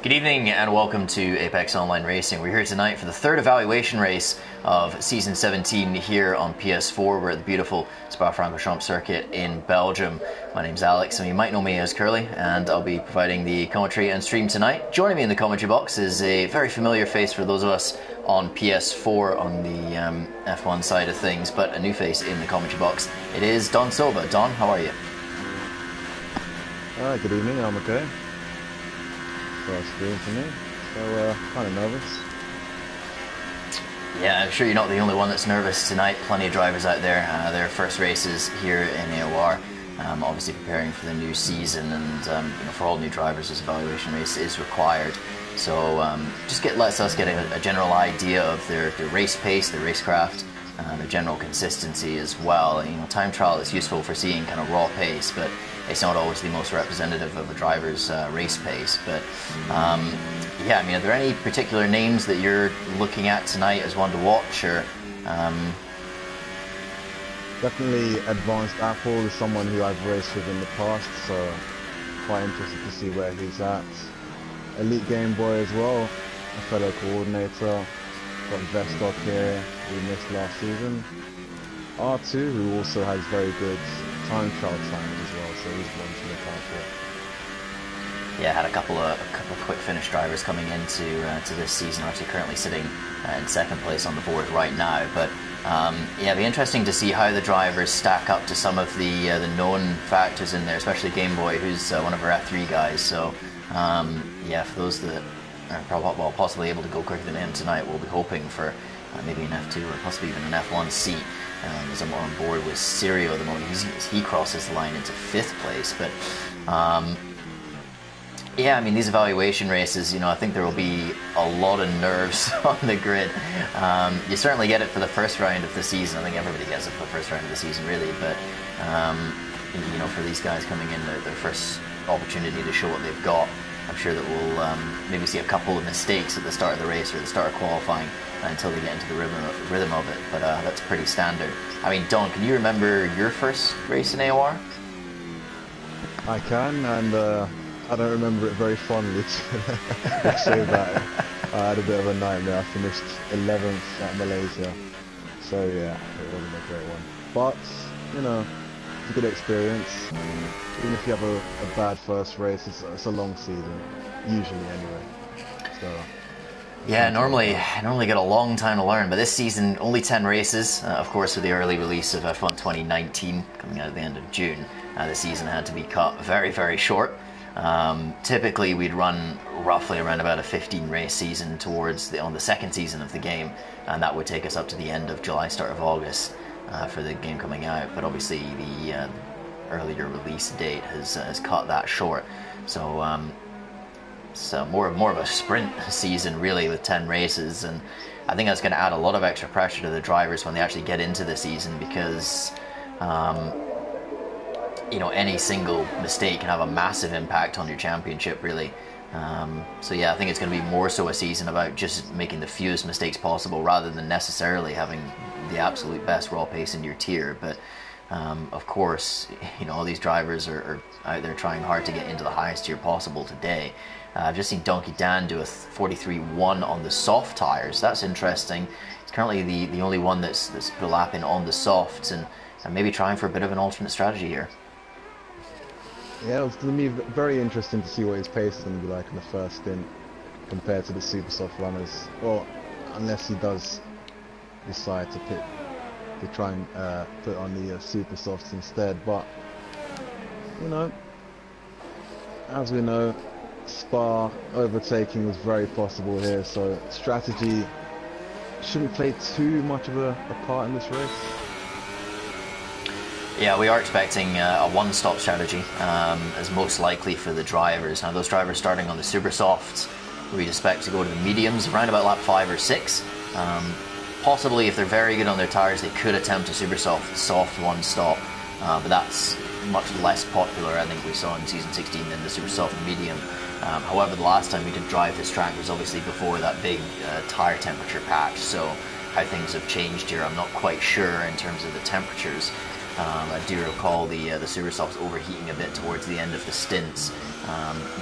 Good evening and welcome to Apex Online Racing. We're here tonight for the third evaluation race of Season 17 here on PS4. We're at the beautiful Spa-Francorchamps circuit in Belgium. My name's Alex and you might know me as Curly, and I'll be providing the commentary and stream tonight. Joining me in the commentary box is a very familiar face for those of us on PS4 on the F1 side of things, but a new face in the commentary box. It is Don Silva. Don, how are you? Good evening, I'm okay. First game for me, so kind of nervous. Yeah, I'm sure you're not the only one that's nervous tonight. Plenty of drivers out there, their first races here in AOR, obviously preparing for the new season, and for all new drivers this evaluation race is required. So just lets us get a general idea of their race pace, their racecraft, their general consistency as well. Time trial is useful for seeing kind of raw pace, but it's not always the most representative of a driver's race pace. But yeah, are there any particular names that you're looking at tonight as one to watch, or? Definitely Advanced Apple is someone who I've raced with in the past, so quite interested to see where he's at. Elite Game Boy as well, a fellow coordinator. Got Vestok here, we missed last season. R2, who also has very good time trial times as well, so he's one to look out for. Yeah, had a couple of quick finish drivers coming into to this season. Actually, currently sitting in second place on the board right now. But yeah, it'd be interesting to see how the drivers stack up to some of the known factors in there, especially Game Boy, who's one of our F3 guys. So yeah, for those that are possibly able to go quicker than him tonight, we'll be hoping for maybe an F2 or possibly even an F1 seat. As I'm on board with Sirio at the moment, he crosses the line into 5th place. But yeah, these evaluation races, I think there will be a lot of nerves on the grid. You certainly get it for the first round of the season. I think everybody gets it for the first round of the season, really. But for these guys coming in, their first opportunity to show what they've got, I'm sure that we'll maybe see a couple of mistakes at the start of the race or the start of qualifying until they get into the rhythm of it. But that's pretty standard. Don, can you remember your first race in AOR? I can, and I don't remember it very fondly to say that. I had a bit of a nightmare. I finished 11th at Malaysia, so yeah, it wasn't a great one. But, it's a good experience. Even if you have a bad first race, it's a long season, usually anyway. So yeah, normally get a long time to learn, but this season only 10 races. Of course, with the early release of F1 2019 coming out at the end of June, the season had to be cut very, very short. Typically, we'd run roughly around about a 15 race season on the second season of the game, and that would take us up to the end of July, start of August for the game coming out. But obviously, the earlier release date has cut that short. So more of a sprint season really with 10 races, and I think that's going to add a lot of extra pressure to the drivers when they actually get into the season, because any single mistake can have a massive impact on your championship really. So yeah, I think it's going to be more so a season about just making the fewest mistakes possible rather than necessarily having the absolute best raw pace in your tier. But of course, all these drivers are out there trying hard to get into the highest tier possible today. I've just seen Donkey Dan do a 43.1 on the soft tires. That's interesting. He's currently the only one that's lapping on the softs, and maybe trying for a bit of an alternate strategy here. Yeah, it was going to be very interesting to see what his pace is going to be like in the first stint compared to the super soft runners. Well, unless he does decide to try and put on the super softs instead. But as we know, Spa overtaking was very possible here, so strategy shouldn't play too much of a part in this race. Yeah, we are expecting a one-stop strategy as most likely for the drivers. Now, those drivers starting on the super softs, we'd expect to go to the mediums around about lap 5 or 6. Possibly, if they're very good on their tires, they could attempt a super soft one-stop, but that's much less popular, I think we saw in Season 16 than the super soft medium. However, the last time we did drive this track was obviously before that big tire temperature patch, so how things have changed here, I'm not quite sure in terms of the temperatures. I do recall the super softs overheating a bit towards the end of the stints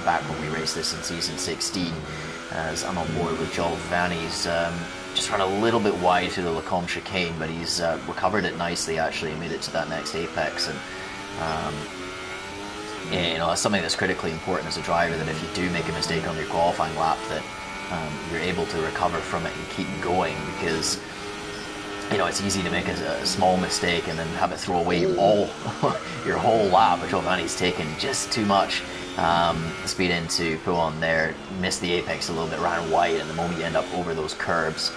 back when we raced this in season 16. As I'm on board with Joel Vanny's just run a little bit wide through the Lacombe chicane, but he's recovered it nicely actually and made it to that next apex. And you know, that's something that's critically important as a driver, that if you do make a mistake on your qualifying lap, that you're able to recover from it and keep going, because you know, it's easy to make a small mistake and then have it throw away all your whole lap, which Vanny's taken just too much speed into pull on there, missed the apex a little bit, ran wide, and the moment you end up over those curbs,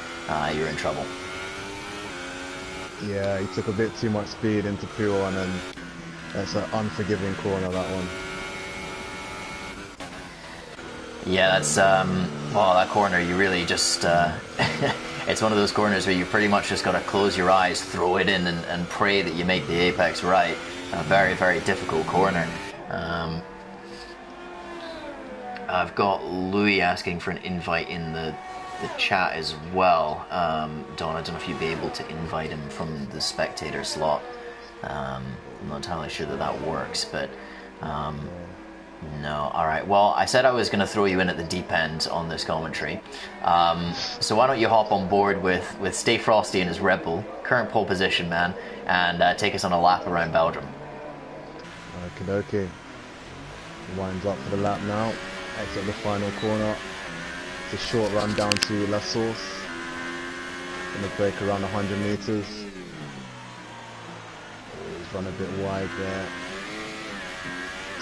you're in trouble. Yeah, he took a bit too much speed into P1, and that's an unforgiving corner, that one. Yeah, that's well, that corner you really just it's one of those corners where you pretty much just got to close your eyes, throw it in, and pray that you make the apex right. A very, very difficult corner. I've got Louis asking for an invite in the chat as well. Don, I don't know if you'd be able to invite him from the spectator slot. I'm not entirely sure that works, but no. Alright, well, I said I was going to throw you in at the deep end on this commentary. So why don't you hop on board with Stay Frosty and his Red Bull, current pole position man, and take us on a lap around Belgium. Okie dokie. Winds up for the lap now. Exit the final corner. It's a short run down to La Source. Gonna break around 100 meters. He's run a bit wide there.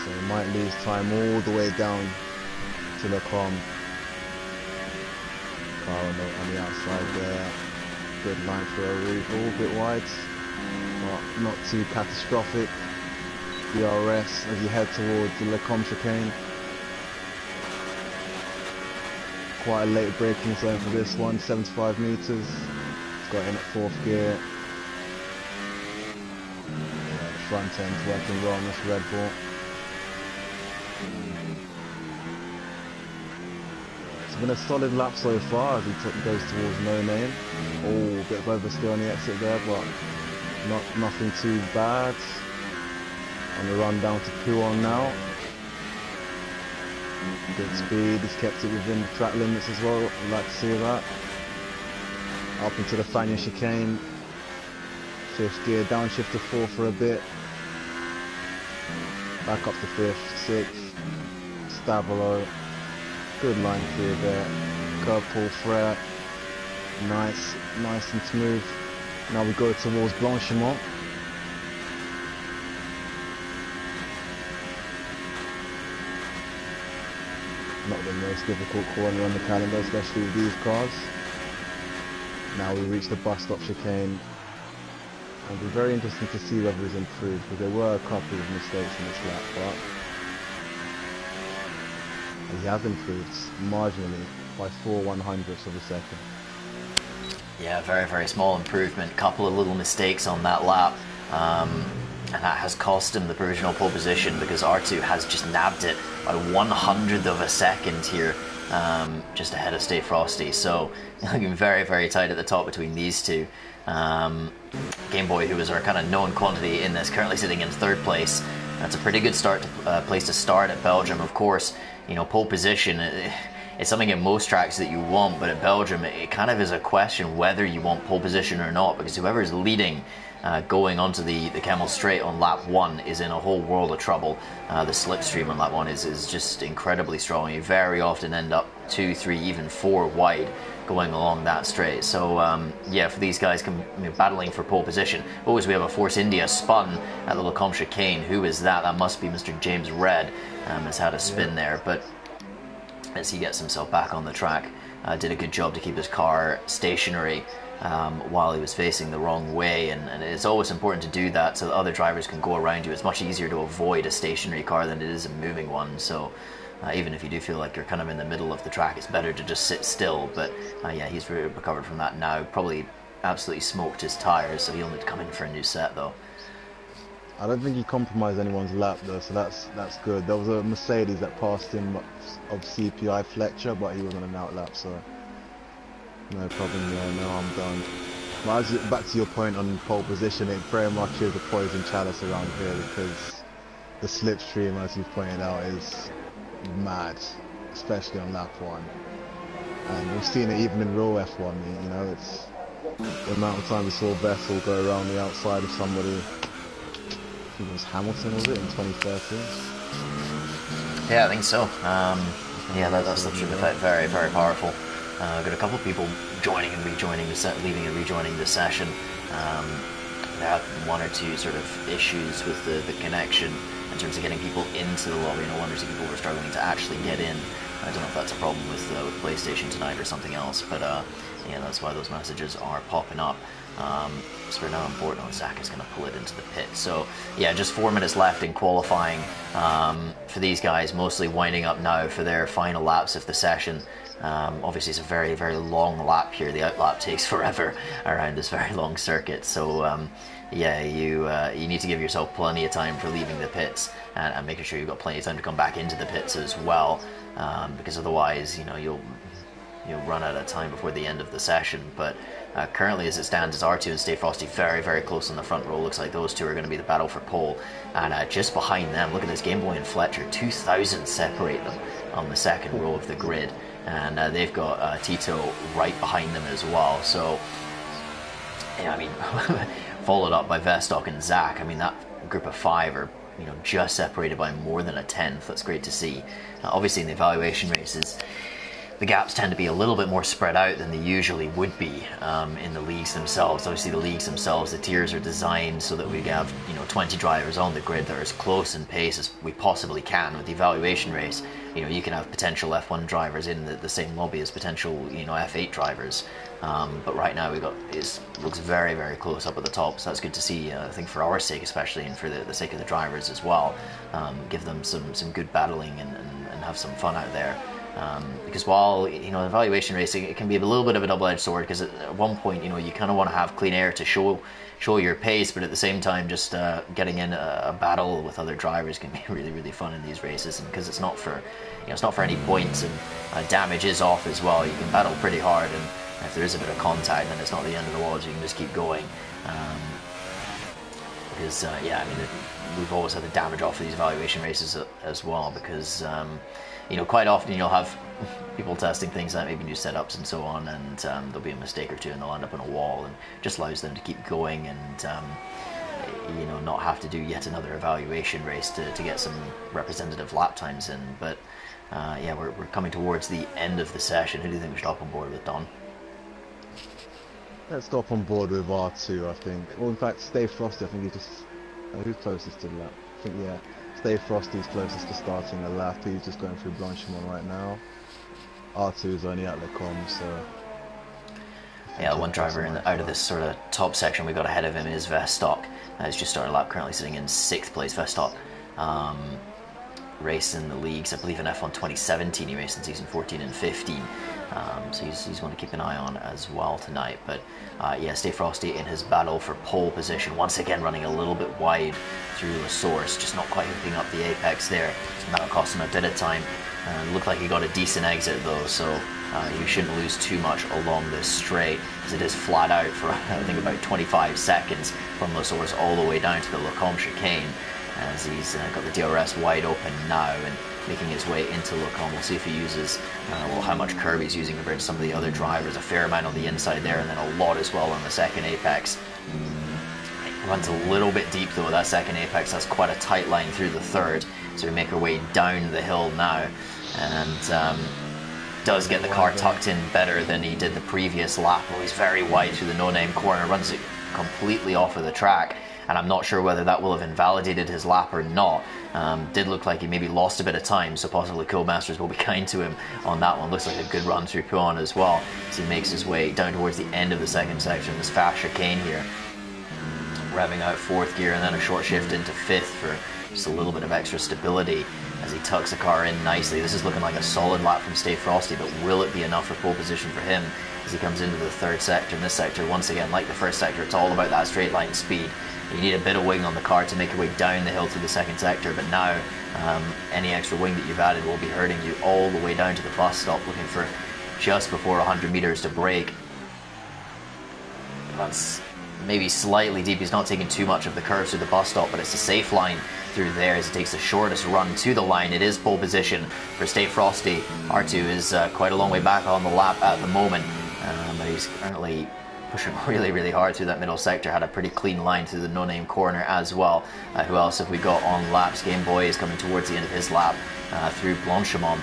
So he might lose time all the way down to Lacombe. Car on the outside there. Good line for a reef, all a bit wide, but not too catastrophic. DRS as you head towards the Lacombe chicane. Quite a late braking zone for this one, 75 meters. It's got in at 4th gear. Yeah, the front end's working well on this Red Bull. It's been a solid lap so far as he goes towards No Name. Oh, a bit of oversteer on the exit there, but nothing too bad. On the run down to Puon now. Good speed, he's kept it within the track limits as well. I'd like to see that. Up into the Fania chicane. 5th gear, downshift to 4 for a bit. Back up to 5th, 6th. Stabilo. Good line through there. Curb pull threat. Nice and smooth. Now we go towards Blanchimont. Not the most difficult corner on the calendar, especially with these cars. Now we reach the bus stop chicane. It'll be very interesting to see whether he's improved, because there were a couple of mistakes in this lap, but he has improved marginally by 4/100ths of a second. Yeah, very, very small improvement. Couple of little mistakes on that lap. And that has cost him the provisional pole position, because R2 has just nabbed it by 1/100th of a second here, just ahead of Stay Frosty. So looking very, very tight at the top between these two. Game Boy, who is our kind of known quantity in this, currently sitting in 3rd place. That's a pretty good place to start at Belgium. Of course, you know, pole position, it's something in most tracks that you want, but at Belgium it kind of is a question whether you want pole position or not, because whoever is leading going onto the Camel Straight on lap 1 is in a whole world of trouble. The slipstream on lap 1 is just incredibly strong. You very often end up 2, 3, even 4 wide going along that straight. So yeah, for these guys battling for pole position. Oh, as we have a Force India spun at the Lacombe chicane. Who is that? That must be Mr. James Red. Has had a spin there, but as he gets himself back on the track, did a good job to keep his car stationary while he was facing the wrong way, and it's always important to do that so that other drivers can go around you. It's much easier to avoid a stationary car than it is a moving one, so even if you do feel like you're kind of in the middle of the track, it's better to just sit still. But yeah, he's recovered from that now. Probably absolutely smoked his tyres, so he'll need to come in for a new set though. I don't think he compromised anyone's lap though, so that's good. There was a Mercedes that passed him of CPI Fletcher, but he was on an outlap, so no problem there, no harm done. But back to your point on pole position, it very much is a poison chalice around here because the slipstream, as you've pointed out, is mad, especially on lap 1. And we've seen it even in real F1, you know, it's the amount of time we saw Vettel go around the outside of somebody. I think it was Hamilton, was it, in 2013? Yeah, I think so. Yeah, that's the effect, very, very powerful. Got a couple of people joining and rejoining leaving and rejoining the session. There have been one or two sort of issues with the connection in terms of getting people into the lobby. One or two people were struggling to actually get in. I don't know if that's a problem with PlayStation tonight or something else, but yeah, that's why those messages are popping up. So we're now on board. Oh, Zach is going to pull it into the pit. So yeah, just 4 minutes left in qualifying for these guys, mostly winding up now for their final laps of the session. Obviously it's a very, very long lap here. The outlap takes forever around this very long circuit, so yeah, you need to give yourself plenty of time for leaving the pits and making sure you've got plenty of time to come back into the pits as well, because otherwise, you know, you'll run out of time before the end of the session. But currently, as it stands, is R2 and Stay Frosty very, very close in the front row. Looks like those two are going to be the battle for pole. And just behind them, look at this, Game Boy and Fletcher, 2,000 separate them on the second row of the grid. And they've got Tito right behind them as well. So, yeah, I mean, followed up by Vestock and Zach. I mean, that group of 5 are, you know, just separated by more than a tenth. That's great to see. Obviously, in the evaluation races, the gaps tend to be a little bit more spread out than they usually would be in the leagues themselves. Obviously, the leagues themselves, the tiers are designed so that we have, you know, 20 drivers on the grid that are as close in pace as we possibly can. With the evaluation race, you know, you can have potential F1 drivers in the same lobby as potential, you know, F8 drivers. But right now it looks very, very close up at the top, so that's good to see. I think for our sake especially, and for the sake of the drivers as well, give them some good battling and have some fun out there. Because while, you know, evaluation racing, it can be a little bit of a double-edged sword, because at one point, you know, you kind of want to have clean air to show your pace, but at the same time, just getting in a battle with other drivers can be really, really fun in these races. And because it's not for, you know, it's not for any points, and damage is off as well. You can battle pretty hard, and if there is a bit of contact, then it's not the end of the world. You can just keep going. Because yeah, I mean, we've always had the damage off of these evaluation races as well, because you know, quite often you'll have people testing things out, maybe new setups and so on, and there'll be a mistake or two and they'll end up on a wall, and just allows them to keep going and you know, not have to do yet another evaluation race to get some representative lap times in. But yeah, we're coming towards the end of the session. Who do you think we should hop on board with, Don? Let's go up on board with R2, I think. Well, in fact, Stay Frosty, I think he just... who's closest to the lap? I think, yeah, Stay Frosty's closest to starting the lap. He's just going through Blanchimont right now. R2 is only at the comms, so... Yeah, one driver out of this sort of top section we got ahead of him is Vestock. He's just started a lap, currently sitting in 6th place. Vestock raced in the leagues, I believe in F1 2017, he raced in season 14 and 15. So he's one to keep an eye on as well tonight. But yeah, Stay Frosty in his battle for pole position, once again running a little bit wide through the source, just not quite hooking up the apex there, and that'll cost him a bit of time. Looked like he got a decent exit though, so you shouldn't lose too much along this straight, as it is flat out for I think about 25 seconds from the source all the way down to the Lacombe chicane, as he's got the DRS wide open now and making his way into Lacombe. We'll see if he uses, well, how much curb he's using compared to some of the other drivers. A fair amount on the inside there, and then a lot as well on the second apex. Runs a little bit deep though. That second apex has quite a tight line through the third, so we make our way down the hill now, and does get the car tucked in better than he did the previous lap. Oh, he's very wide through the no-name corner, runs it completely off of the track, and I'm not sure whether that will have invalidated his lap or not. Did look like he maybe lost a bit of time, so possibly Codemasters will be kind to him on that one. Looks like a good run through Puan as well, as he makes his way down towards the end of the second section, this fast chicane here. Revving out 4th gear and then a short shift into 5th for just a little bit of extra stability as he tucks the car in nicely. This is looking like a solid lap from Stay Frosty, but will it be enough for pole position for him as he comes into the 3rd sector? And this sector, once again, like the 1st sector, it's all about that straight line speed. You need a bit of wing on the car to make your way down the hill through the 2nd sector, but now any extra wing that you've added will be hurting you all the way down to the bus stop, looking for just before 100 meters to brake. That's maybe slightly deep. He's not taking too much of the curves through the bus stop, but it's a safe line through there as he takes the shortest run to the line. It is pole position for Stay Frosty. R2 is quite a long way back on the lap at the moment, but he's currently pushing really, really hard through that middle sector. Had a pretty clean line through the no-name corner as well. Who else have we got on laps? Game Boy is coming towards the end of his lap through Blanchimont,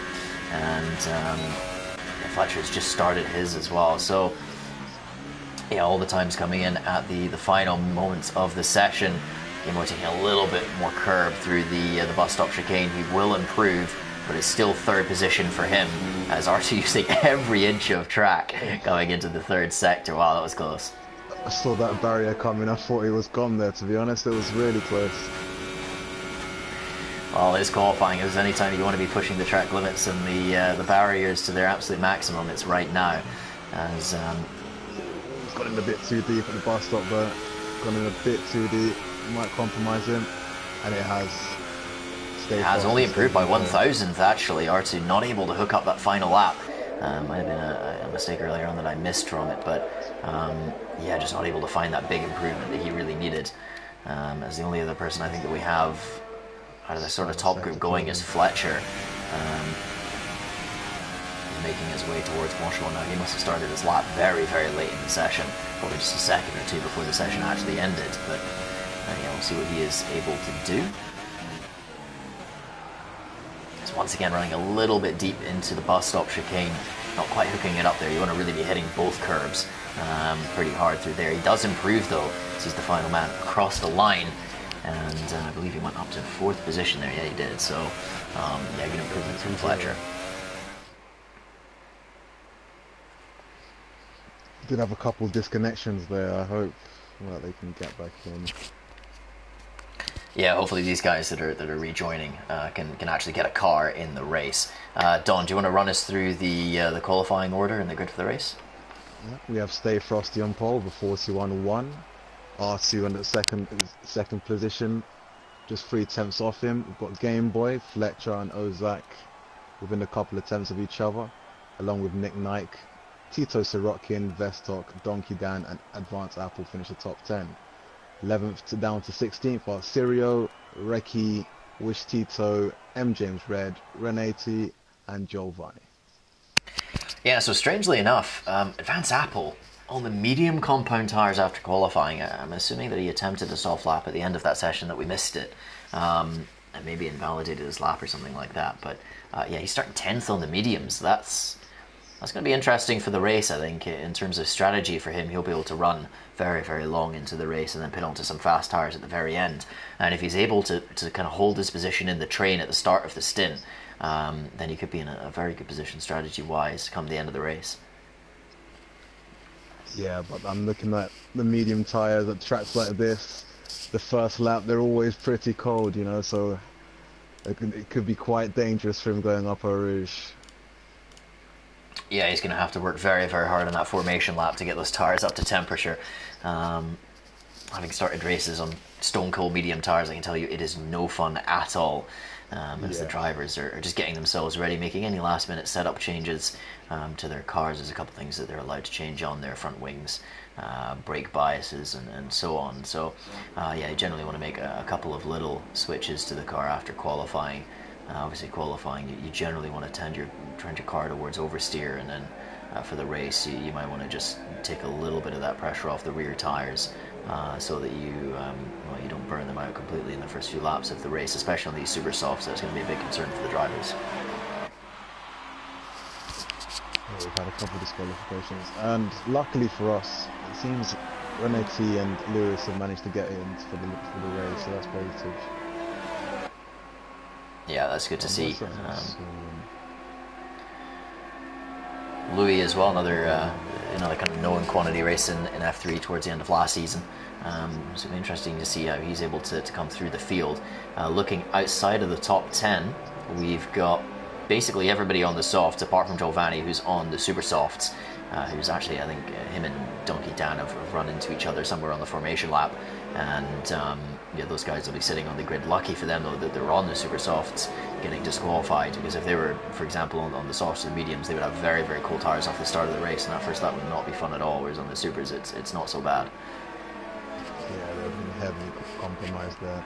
and Fletcher's just started his as well. So yeah, all the times coming in at the final moments of the session. Game Boy taking a little bit more curb through the bus stop chicane. He will improve, but it's still third position for him as R2 using every inch of track going into the third sector. Wow, that was close. I saw that barrier coming. I thought he was gone there, to be honest. It was really close. Well, it's qualifying. If there's any time you want to be pushing the track limits and the barriers to their absolute maximum, it's right now. As he's got in a bit too deep at the bus stop, but gone in a bit too deep. Might compromise him, and it has. It has only improved by 1,000th actually. R2 not able to hook up that final lap. Might have been a mistake earlier on that I missed from it, but yeah, just not able to find that big improvement that he really needed. As the only other person I think that we have out of the sort of top group going is Fletcher. Making his way towards Blanchimont now. He must have started his lap very, very late in the session, probably just a second or two before the session actually ended, but yeah, we'll see what he is able to do. He's once again running a little bit deep into the bus stop chicane, not quite hooking it up there. You want to really be hitting both curbs pretty hard through there. He does improve though, as he's the final man across the line, and I believe he went up to fourth position there. Yeah, he did. So yeah, good improvement from Fletcher. Did have a couple of disconnections there. I hope that they can get back in. Yeah, hopefully these guys that are rejoining can actually get a car in the race. Don, do you want to run us through the qualifying order and the grid for the race? Yeah, we have Stay Frosty on pole with 41.1. R2 in the second position, just 3 tenths off him. We've got Game Boy, Fletcher and Ozak within a couple of tenths of each other, along with Nick Nike. Tito Sorokin, Vestok, Donkey Dan and Advanced Apple finish the top 10. 11th down to 16th are Sirio, Reki, Wish Tito, M. James Red, Renati and Giovanni. Yeah, so strangely enough, Advanced Apple on the medium compound tyres after qualifying. I'm assuming that he attempted a soft lap at the end of that session, that we missed it, and maybe invalidated his lap or something like that. But yeah, he's starting 10th on the mediums. That's going to be interesting for the race, I think, in terms of strategy for him. He'll be able to run very, very long into the race and then pit onto some fast tyres at the very end. And if he's able to kind of hold his position in the train at the start of the stint, then he could be in a very good position strategy-wise come the end of the race. Yeah, but I'm looking at the medium tyres at tracks like this. The first lap, they're always pretty cold, you know, so it could be quite dangerous for him going up Eau Rouge. Yeah, he's going to have to work very, very hard on that formation lap to get those tyres up to temperature. Having started races on stone cold medium tyres, I can tell you it is no fun at all. As the drivers are just getting themselves ready, making any last minute setup changes to their cars. There's a couple things that they're allowed to change on their front wings, brake biases and so on. So yeah, you generally want to make a couple of little switches to the car after qualifying. Obviously qualifying, you generally want to tend your car towards oversteer, and then for the race you might want to just take a little bit of that pressure off the rear tyres so that you don't burn them out completely in the first few laps of the race, especially on these super softs. That's going to be a big concern for the drivers. We've had a couple of disqualifications, and luckily for us, it seems Renati and Lewis have managed to get in for the race, so that's positive. Yeah, that's good to see. Louis as well, another kind of known quantity race in F3 towards the end of last season. So it'll be interesting to see how he's able to come through the field. Looking outside of the top 10, we've got basically everybody on the softs apart from Giovanni, who's on the super softs. who's actually, I think, him and Donkey Dan have run into each other somewhere on the formation lap, and yeah, those guys will be sitting on the grid. Lucky for them though that they're on the super softs, getting disqualified, because if they were, for example, on the softs and mediums, they would have very, very cold tires off the start of the race, and that first lap would not be fun at all, whereas on the supers it's not so bad. Yeah, they've been heavily compromised there.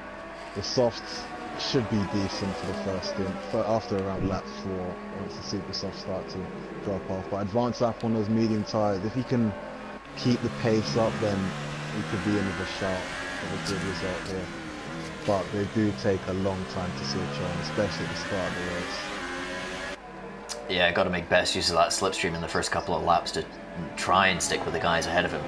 The softs should be decent for the first stint, after around lap 4, once the super softs start to drop off. But advanced lap on those medium tyres, if he can keep the pace up, then he could be in with a shout of a good result here. But they do take a long time to switch on, especially at the start of the race. Yeah, got to make best use of that slipstream in the first couple of laps to try and stick with the guys ahead of him.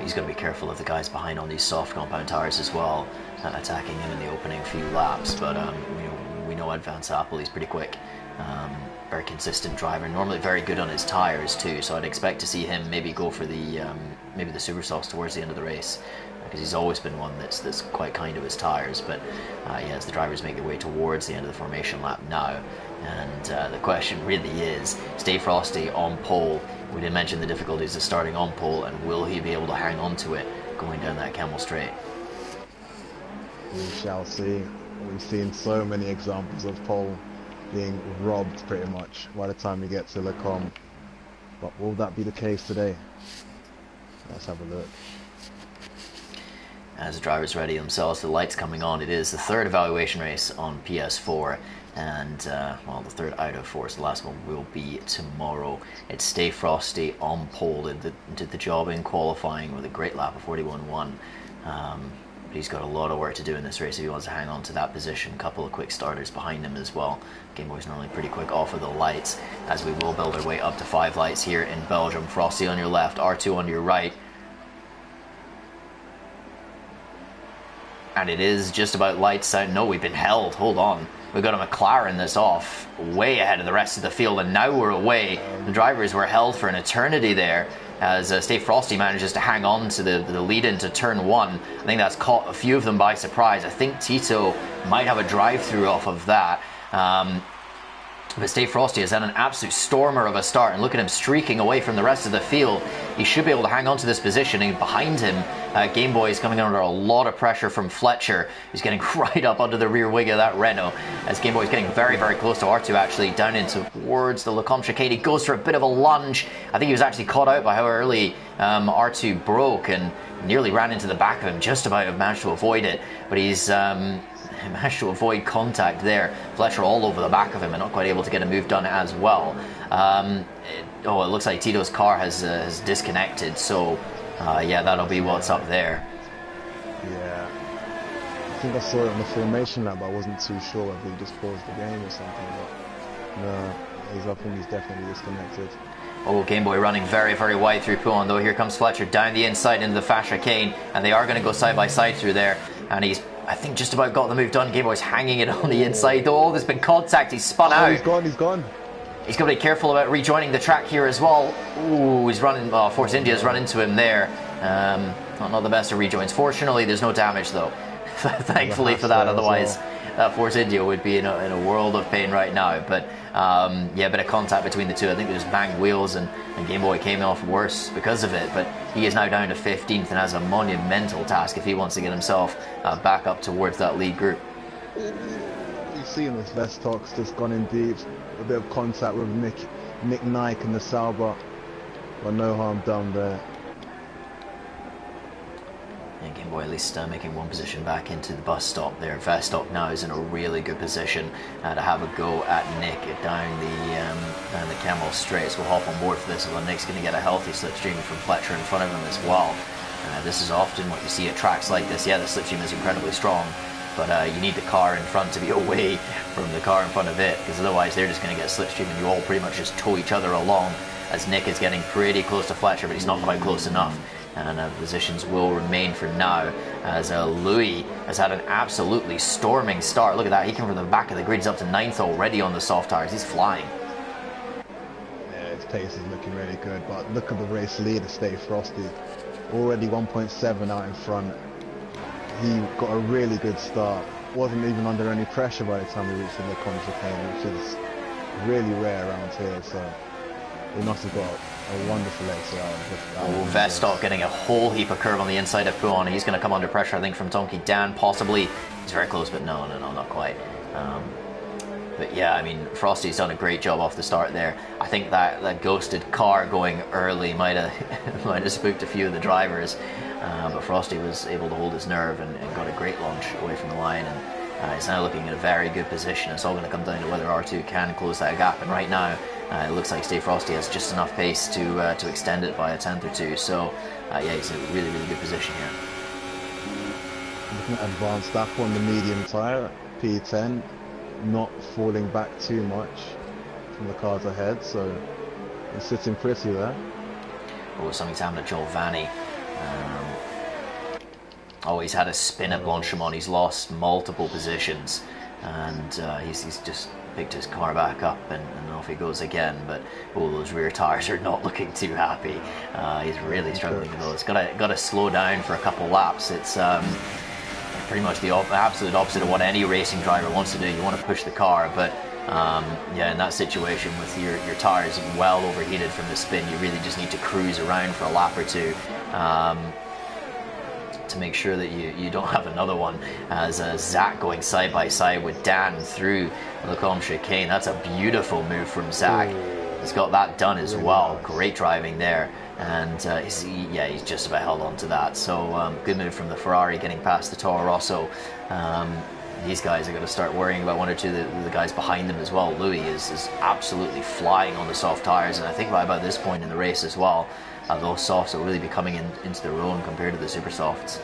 He's got to be careful of the guys behind on these soft compound tires as well, attacking him in the opening few laps. But we know Advanced Apple, he's pretty quick, very consistent driver, normally very good on his tires too. So I'd expect to see him maybe go for the maybe the super softs towards the end of the race, because he's always been one that's quite kind to his tires. But yeah, as the drivers make their way towards the end of the formation lap now, and the question really is, Stay Frosty on pole. We did mention the difficulties of starting on pole, and will he be able to hang on to it going down that camel straight? We shall see. We've seen so many examples of pole being robbed pretty much by the time you get to Le Combe. But will that be the case today? Let's have a look. As the drivers ready themselves, the lights coming on. It is the third evaluation race on PS4, and well, the third out of 4, so the last one will be tomorrow. It's Stay Frosty on pole, did the job in qualifying with a great lap of 41.1. But he's got a lot of work to do in this race if he wants to hang on to that position. A couple of quick starters behind him as well. Game Boy's normally pretty quick off of the lights, as we will build our way up to 5 lights here in Belgium. Frosty on your left, R2 on your right. And it is just about lights out. No, we've been held. Hold on. We've got a McLaren that's off way ahead of the rest of the field, and now we're away. The drivers were held for an eternity there, as Stay Frosty manages to hang on to the lead into turn 1. I think that's caught a few of them by surprise. I think Tito might have a drive-through off of that. But Stay Frosty has had an absolute stormer of a start, and look at him streaking away from the rest of the field. He should be able to hang on to this position, and behind him, Game Boy is coming under a lot of pressure from Fletcher, who's getting right up under the rear wing of that Renault, as Game Boy is getting very, very close to R2 actually, down in towards the Le Combe chicane. He goes for a bit of a lunge. I think he was actually caught out by how early R2 broke, and nearly ran into the back of him, just about managed to avoid it, but he's managed to avoid contact there. Fletcher all over the back of him and not quite able to get a move done as well. It looks like Tito's car has disconnected, so yeah, that'll be what's up there. Yeah, I think I saw it on the formation lap, but I wasn't too sure whether he just paused the game or something. But no, I think he's definitely disconnected. Oh, Game Boy running very, very wide through Pouin, though. Here comes Fletcher down the inside into the fascia cane, and they are going to go side by side through there, and he's, I think, just about got the move done. Game Boy's hanging it on the inside, though. Oh, there's been contact. He's spun out. He's gone. He's got to be careful about rejoining the track here as well. Ooh, he's running. Force India's run into him there. Not the best of rejoins. Fortunately, there's no damage, though. Thankfully for that. Otherwise, Force India would be in a world of pain right now. But yeah, a bit of contact between the two. I think there's banged wheels, and Game Boy came off worse because of it. But he is now down to 15th and has a monumental task if he wants to get himself back up towards that lead group. You've seen this Vestox just gone in deep. A bit of contact with Nick Nike and the Sauber, but no harm done there. And Game Boy at least making one position back into the bus stop there. Vestock now is in a really good position to have a go at Nick down the Camel Straight. So we'll hop on board for this, although Nick's going to get a healthy slipstream from Fletcher in front of him as well. This is often what you see at tracks like this. Yeah, the slipstream is incredibly strong, but you need the car in front to be away from the car in front of it, because otherwise they're just going to get slipstream and you all pretty much just tow each other along, as Nick is getting pretty close to Fletcher, but he's not quite close enough. And positions will remain for now, as Louis has had an absolutely storming start. Look at that, he came from the back of the grid. He's up to 9th already on the soft tires. He's flying. Yeah, his pace is looking really good, but look at the race leader, Stay Frosty. Already 1.7 out in front. He got a really good start. Wasn't even under any pressure by the time he reached the Le Combe chicane, which is really rare around here, so he must have got A wonderful exit out of Oh, Vestock getting a whole heap of curve on the inside of Puon. He's going to come under pressure, I think, from Donkey Dan, possibly. He's very close, but no, not quite. But yeah, I mean, Frosty's done a great job off the start there. I think that ghosted car going early might have spooked a few of the drivers, but Frosty was able to hold his nerve and got a great launch away from the line, and he's now looking in a very good position. It's all going to come down to whether R2 can close that gap, and right now it looks like Stay Frosty has just enough pace to extend it by a tenth or two. So yeah, he's in a really good position here. Looking at advanced lap on the medium tyre, P10. Not falling back too much from the cars ahead, so he's sitting pretty there. Oh, something's happened to Giovanni. He's had a spin at Blanchimont. He's lost multiple positions, and he's just picked his car back up, and off he goes again. But those rear tires are not looking too happy. He's really struggling with those. Got to slow down for a couple laps. It's pretty much the absolute opposite of what any racing driver wants to do. You want to push the car, but yeah, in that situation with your tires well overheated from the spin, you really just need to cruise around for a lap or two to make sure that you don't have another one. As Zach going side by side with Dan through the Combe chicane. That's a beautiful move from Zach. He's got that done as well. Great driving there. And he's just about held on to that. So good move from the Ferrari getting past the Toro Rosso. These guys are going to start worrying about one or two of the guys behind them as well. Louis is absolutely flying on the soft tyres, and I think by about this point in the race as well, those softs will really be coming into their own compared to the super softs.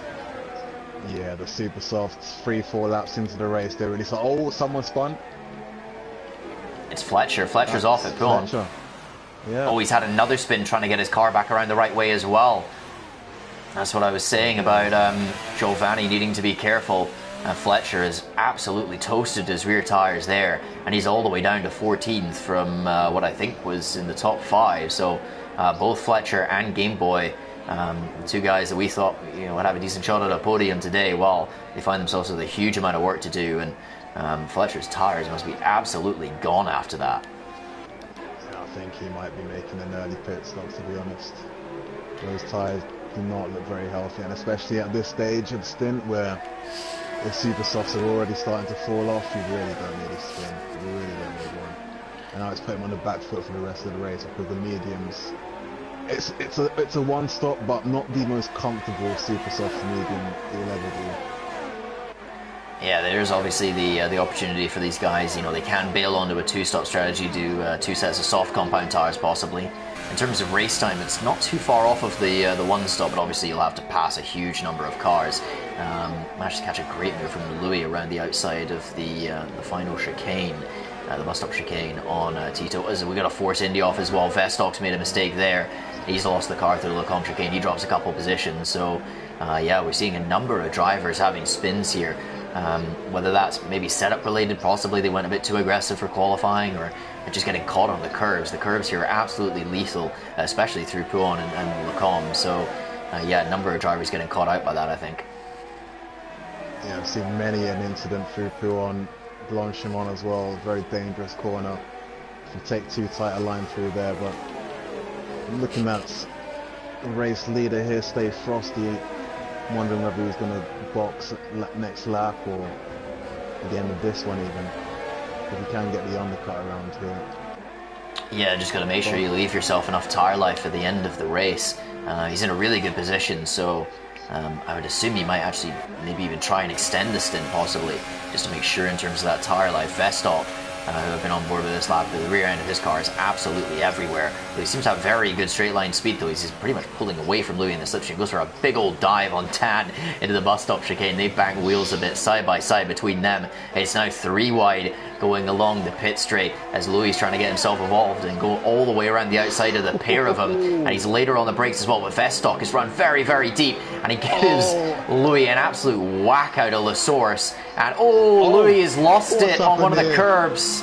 Yeah, the super softs, 3-4 laps into the race, they're really someone spun. It's Fletcher. Fletcher's off at Puon. Yeah. Oh, he's had another spin trying to get his car back around the right way as well. That's what I was saying about Giovanni needing to be careful. Fletcher has absolutely toasted his rear tyres there, and he's all the way down to 14th from what I think was in the top 5. So both Fletcher and Game Boy, two guys that we thought would have a decent shot at a podium today, well, they find themselves with a huge amount of work to do, and Fletcher's tyres must be absolutely gone after that. I think he might be making an early pit stop, to be honest. Those tyres do not look very healthy, and especially at this stage of the stint where the super softs are already starting to fall off, you really don't need a spin. You really don't need one. And now it's putting him on the back foot for the rest of the race because the mediums. It's a one stop, but not the most comfortable super soft medium you'll ever do. Yeah, there's obviously the opportunity for these guys. They can bail onto a two-stop strategy, do 2 sets of soft compound tires possibly. In terms of race time, it's not too far off of the one stop, but obviously you'll have to pass a huge number of cars. Managed to catch a great move from Louis around the outside of the final chicane, the bus stop chicane on Tito. We got a Force Indy off as well. Vestock's made a mistake there. He's lost the car through the Combe chicane. He drops a couple positions. So yeah, we're seeing a number of drivers having spins here. Whether that's maybe setup related, possibly they went a bit too aggressive for qualifying, or just getting caught on the curves. The curves here are absolutely lethal, especially through Puon and Le Combe. So yeah, a number of drivers getting caught out by that, I think. Yeah, I've seen many an incident through Puon, Blanchimont as well. Very dangerous corner. If you take too tight a line through there, but looking at race leader here, Stay Frosty, wondering whether he's going to box next lap or at the end of this one even, if you can get the undercut around here. Yeah, just got to make sure you leave yourself enough tyre life at the end of the race. He's in a really good position, so I would assume he might actually maybe even try and extend the stint possibly, just to make sure in terms of that tyre life. Vestock, who have been on board with this lap, the rear end of his car is absolutely everywhere. But he seems to have very good straight line speed, though. He's pretty much pulling away from Louis in the slipstream. Goes for a big old dive on Tan into the bus stop chicane. They bang wheels a bit side by side between them. It's now 3 wide going along the pit straight as Louis is trying to get himself involved and go all the way around the outside of the pair of them. And he's later on the brakes as well, but Vestock is run very, very deep, and he gives Louis an absolute whack out of La Source. And Louis has lost it on one of the curbs.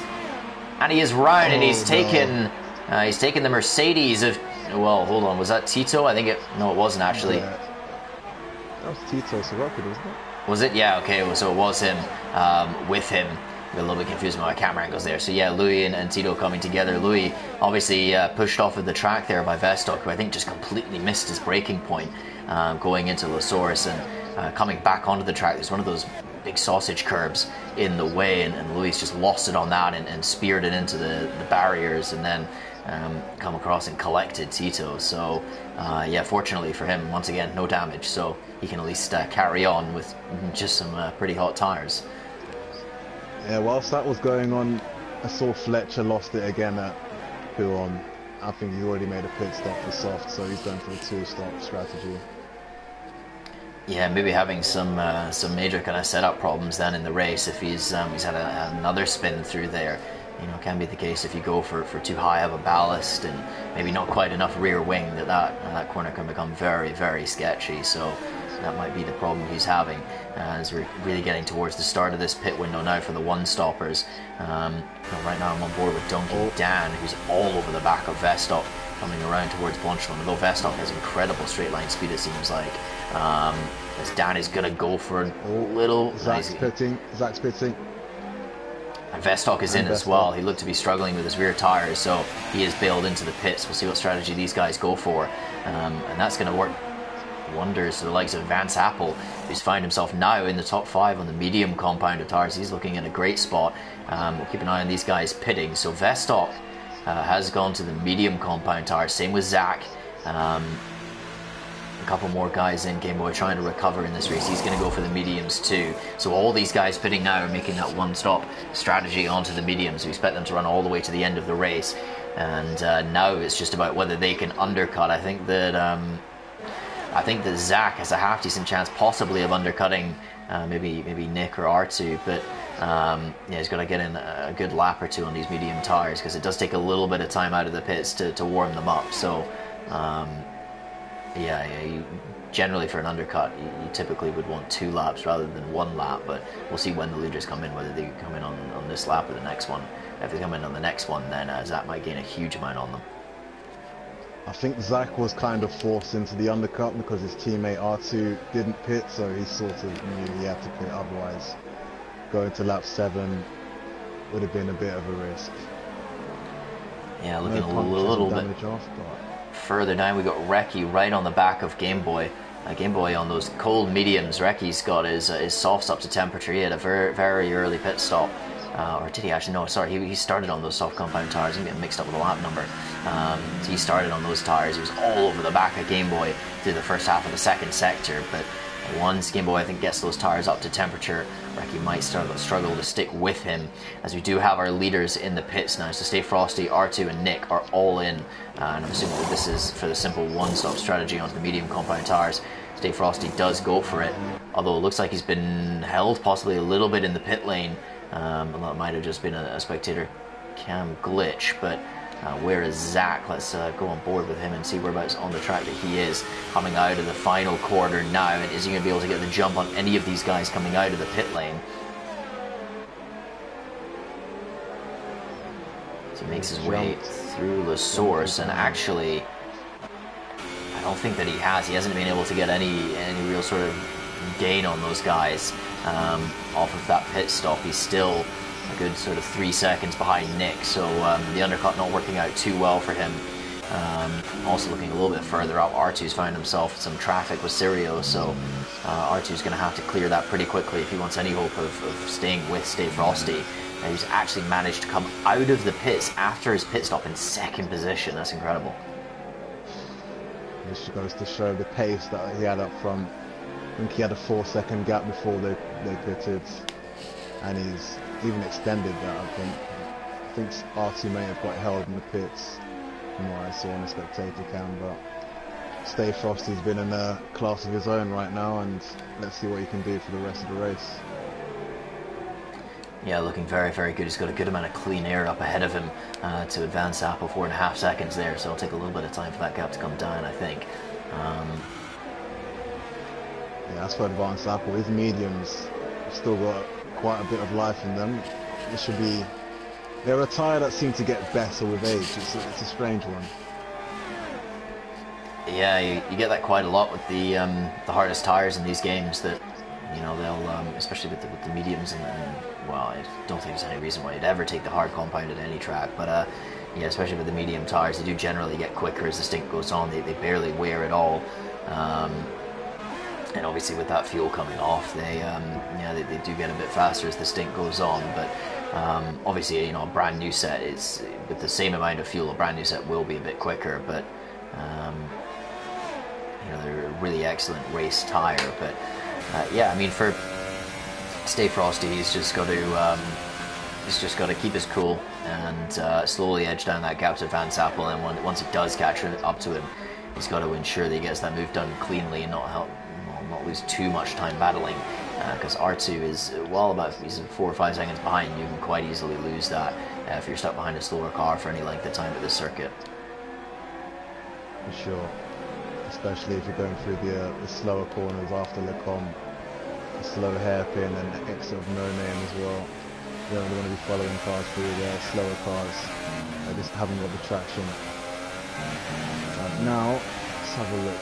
And he is round, and he's taken the Mercedes of. Well, hold on, was that Tito? I think it. No, it wasn't actually. Yeah. That was Tito Sirocco, wasn't it? Was it? Yeah. Okay. So it was him with him. a little bit confused with my camera angles there. So yeah, Louis and Tito coming together. Louis obviously pushed off of the track there by Vestock, who I think just completely missed his braking point going into Losaurus, and coming back onto the track. There's one of those big sausage curbs in the way, and Louis just lost it on that and speared it into the barriers, and then come across and collected Tito. So yeah, fortunately for him, once again, no damage, so he can at least carry on with just some pretty hot tires. Yeah, whilst that was going on, I saw Fletcher lost it again at Huon. I think he already made a pit stop for soft, so he's going for a 2-stop strategy. Yeah, maybe having some major kind of setup problems then in the race. If he's had another spin through there, you know, it can be the case if you go for too high of a ballast and maybe not quite enough rear wing, that corner can become very, very sketchy. So that might be the problem he's having as we're really getting towards the start of this pit window now for the one-stoppers. Right now I'm on board with Donkey Dan, who's all over the back of Vestock, coming around towards Blanchard, although Vestock has incredible straight line speed, it seems like. As Dan is going to go for a little... Zach's pitting. And Vestock is in as well. He looked to be struggling with his rear tyres, so he is bailed into the pits. We'll see what strategy these guys go for. And that's going to work wonders to the likes of Vance Apple, who's found himself now in the top 5 on the medium compounded tyres. He's looking in a great spot. We'll keep an eye on these guys pitting. So Vestock has gone to the medium compound tyres. Same with Zach. A couple more guys in Game Boy trying to recover in this race. He's going to go for the mediums too. So all these guys pitting now are making that one-stop strategy onto the mediums. We expect them to run all the way to the end of the race. And now it's just about whether they can undercut. I think that Zach has a half decent chance possibly of undercutting maybe Nick or R2, but yeah, he's got to get in a good lap or two on these medium tyres, because it does take a little bit of time out of the pits to warm them up. So yeah, generally for an undercut you typically would want 2 laps rather than 1 lap, but we'll see when the leaders come in, whether they come in on this lap or the next one. If they come in on the next one, then Zach might gain a huge amount on them. I think Zach was kind of forced into the undercut because his teammate R2 didn't pit, so he sort of knew he had to pit, otherwise going to lap 7 would have been a bit of a risk. Yeah, looking a little bit further down, we got Reki right on the back of Game Boy. Game Boy on those cold mediums. Reki's got his softs up to temperature. He had a very, very early pit stop. Or did he actually? No, sorry, he started on those soft compound tyres. I'm getting mixed up with the lap number. So he started on those tyres. He was all over the back of Game Boy through the first half of the second sector, but once Game Boy, I think, gets those tyres up to temperature, Reki might struggle to stick with him, as we do have our leaders in the pits now. So Stay Frosty, R2 and Nick are all in, and I'm assuming that this is for the simple one-stop strategy onto the medium compound tyres. Stay Frosty does go for it, although it looks like he's been held possibly a little bit in the pit lane. Well, that might have just been a spectator cam glitch, but where is Zach? Let's go on board with him and see whereabouts on the track that he is. Coming out of the final quarter now, and is he going to be able to get the jump on any of these guys coming out of the pit lane? So he makes his way through the source, and actually I don't think that he has. He hasn't been able to get any real sort of gain on those guys off of that pit stop. He's still a good sort of 3 seconds behind Nick, so the undercut not working out too well for him. Also looking a little bit further up, R2's found himself some traffic with Sirio, so R2's going to have to clear that pretty quickly if he wants any hope of staying with Stay Frosty. He's actually managed to come out of the pits after his pit stop in 2nd position. That's incredible. This goes to show the pace that he had up front. I think he had a 4-second gap before they pitted, and he's even extended that. I think R2 may have got held in the pits from what I saw on the spectator cam, but Stay Frosty's been in a class of his own right now, and let's see what he can do for the rest of the race. Yeah, looking very, very good. He's got a good amount of clean air up ahead of him to advance Apple 4.5 seconds there, so it'll take a little bit of time for that gap to come down, I think. Yeah, that's for advanced Apple. His mediums have still got quite a bit of life in them. It should be... They're a tyre that seem to get better with age. It's a strange one. Yeah, you get that quite a lot with the hardest tyres in these games, that, you know, they'll, especially with the mediums and well, I don't think there's any reason why you'd ever take the hard compound at any track, but yeah, especially with the medium tires, they do generally get quicker as the stint goes on. They barely wear at all, and obviously with that fuel coming off, they do get a bit faster as the stint goes on. But obviously, a brand new set is with the same amount of fuel. A brand new set will be a bit quicker, but they're a really excellent race tire. But yeah, I mean, for Stay Frosty, he's just got to keep his cool and slowly edge down that gap to Van Apple. And once he does catch up to him, he's got to ensure that he gets that move done cleanly and not lose too much time battling. Because R2 is, he's 4 or 5 seconds behind. You can quite easily lose that if you're stuck behind a slower car for any length of time at this circuit. For sure. Especially if you're going through the slower corners after Lecombe. The slow hairpin and the exit of no name as well. You don't really want to be following cars through there, slower cars. They just haven't got the traction. Now, let's have a look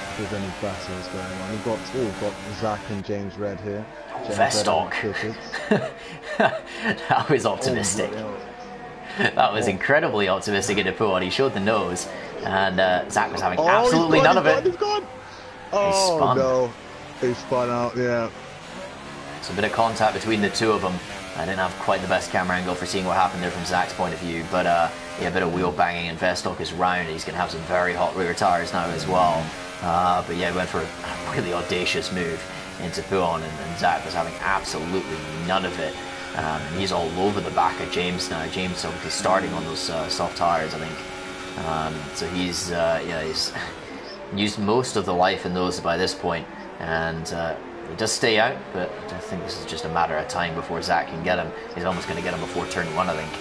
if there's any battles going on. We've got Zach and James Red here. Vestock. That was optimistic. That was incredibly optimistic in the pull on. He showed the nose, and Zach was having absolutely none of it. He's gone. Oh no. He spun out, yeah. So a bit of contact between the two of them. I didn't have quite the best camera angle for seeing what happened there from Zach's point of view, but yeah, a bit of wheel banging, and Vestock is round. He's going to have some very hot rear tires now as well. But yeah, he went for a really audacious move into Pouon, and Zach was having absolutely none of it. He's all over the back of James now. James obviously starting on those soft tires, I think. So he's used most of the life in those by this point. And he does stay out, but I think this is just a matter of time before Zach can get him. He's almost going to get him before turn 1, I think.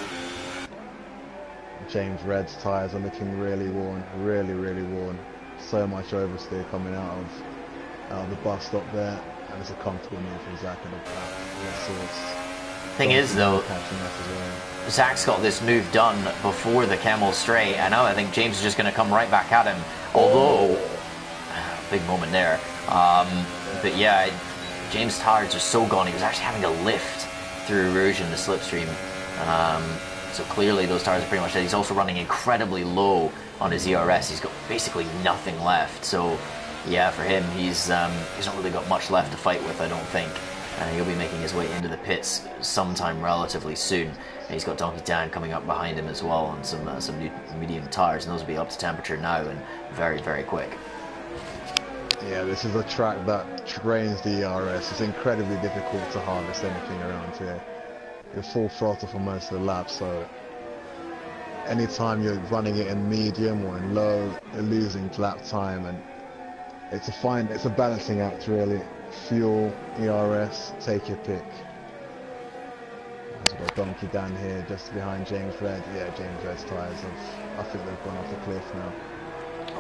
James Red's tyres are looking really worn, really worn. So much oversteer coming out of the bus stop there, and it's a comfortable move for Zach in the back. Thing is, though, Zach's got this move done before the Camel Stray, and now I think James is just going to come right back at him. Although, big moment there. But yeah, James' tires are so gone. He was actually having to lift through erosion, the slipstream. So clearly those tires are pretty much dead. He's also running incredibly low on his ERS. He's got basically nothing left. So yeah, for him, he's not really got much left to fight with, I don't think. He'll be making his way into the pits sometime relatively soon. And he's got Donkey Dan coming up behind him as well on some new medium tires, and those will be up to temperature now and very quick. Yeah, this is a track that trains the ERS. It's incredibly difficult to harvest anything around here. You're full throttle for most of the laps, so anytime you're running it in medium or in low, you're losing lap time, and it's a balancing act really. Fuel, ERS, take your pick. We've got Donkey Dan here just behind James Red. Yeah, James Red's tyres I think they've gone off the cliff now.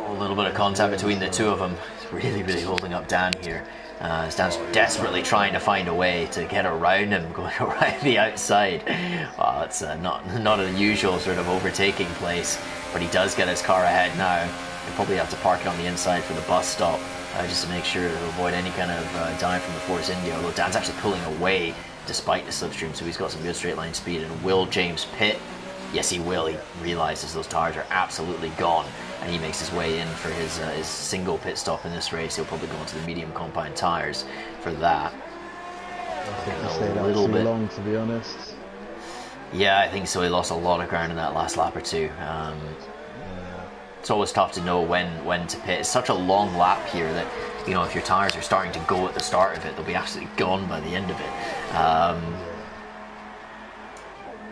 A little bit of contact between the two of them. It's really holding up Dan here. Dan's desperately trying to find a way to get around him, going around the outside. Well, it's not a usual sort of overtaking place, but he does get his car ahead now. He'll probably have to park it on the inside for the bus stop, just to make sure to avoid any kind of dive from the Force India. Although Dan's actually pulling away despite the slipstream, so he's got some good straight line speed. And will James pit? Yes, he will. He realizes those tires are absolutely gone, and he makes his way in for his single pit stop in this race. He'll probably go into the medium compound tires for that. I think he stayed out too long, to be honest. Yeah, I think so. He lost a lot of ground in that last lap or two. It's always tough to know when to pit. It's such a long lap here that, if your tires are starting to go at the start of it, they'll be absolutely gone by the end of it.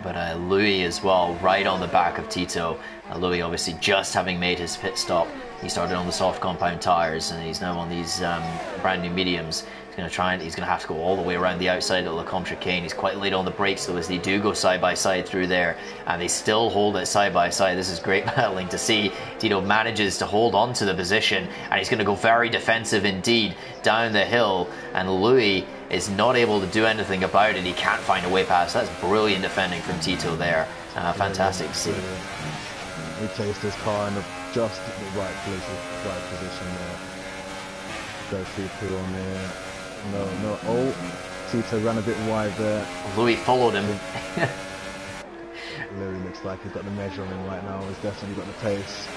But Louis as well, right on the back of Tito. Louis obviously just having made his pit stop. He started on the soft compound tires, and he's now on these brand new mediums. He's going to have to go all the way around the outside of Lecombe chicane. He's quite late on the brakes though, as they do go side by side through there, and they still hold it side by side. This is great battling to see. Tito manages to hold on to the position, and he's going to go very defensive indeed down the hill, and Louis is not able to do anything about it. He can't find a way past. That's brilliant defending from Tito there. Fantastic to see. He placed his car in just the right position there. Go through Pouon there. No. Oh, Tito ran a bit wide there. Louis followed him. Louis looks like he's got the measure on him right now. He's definitely got the pace.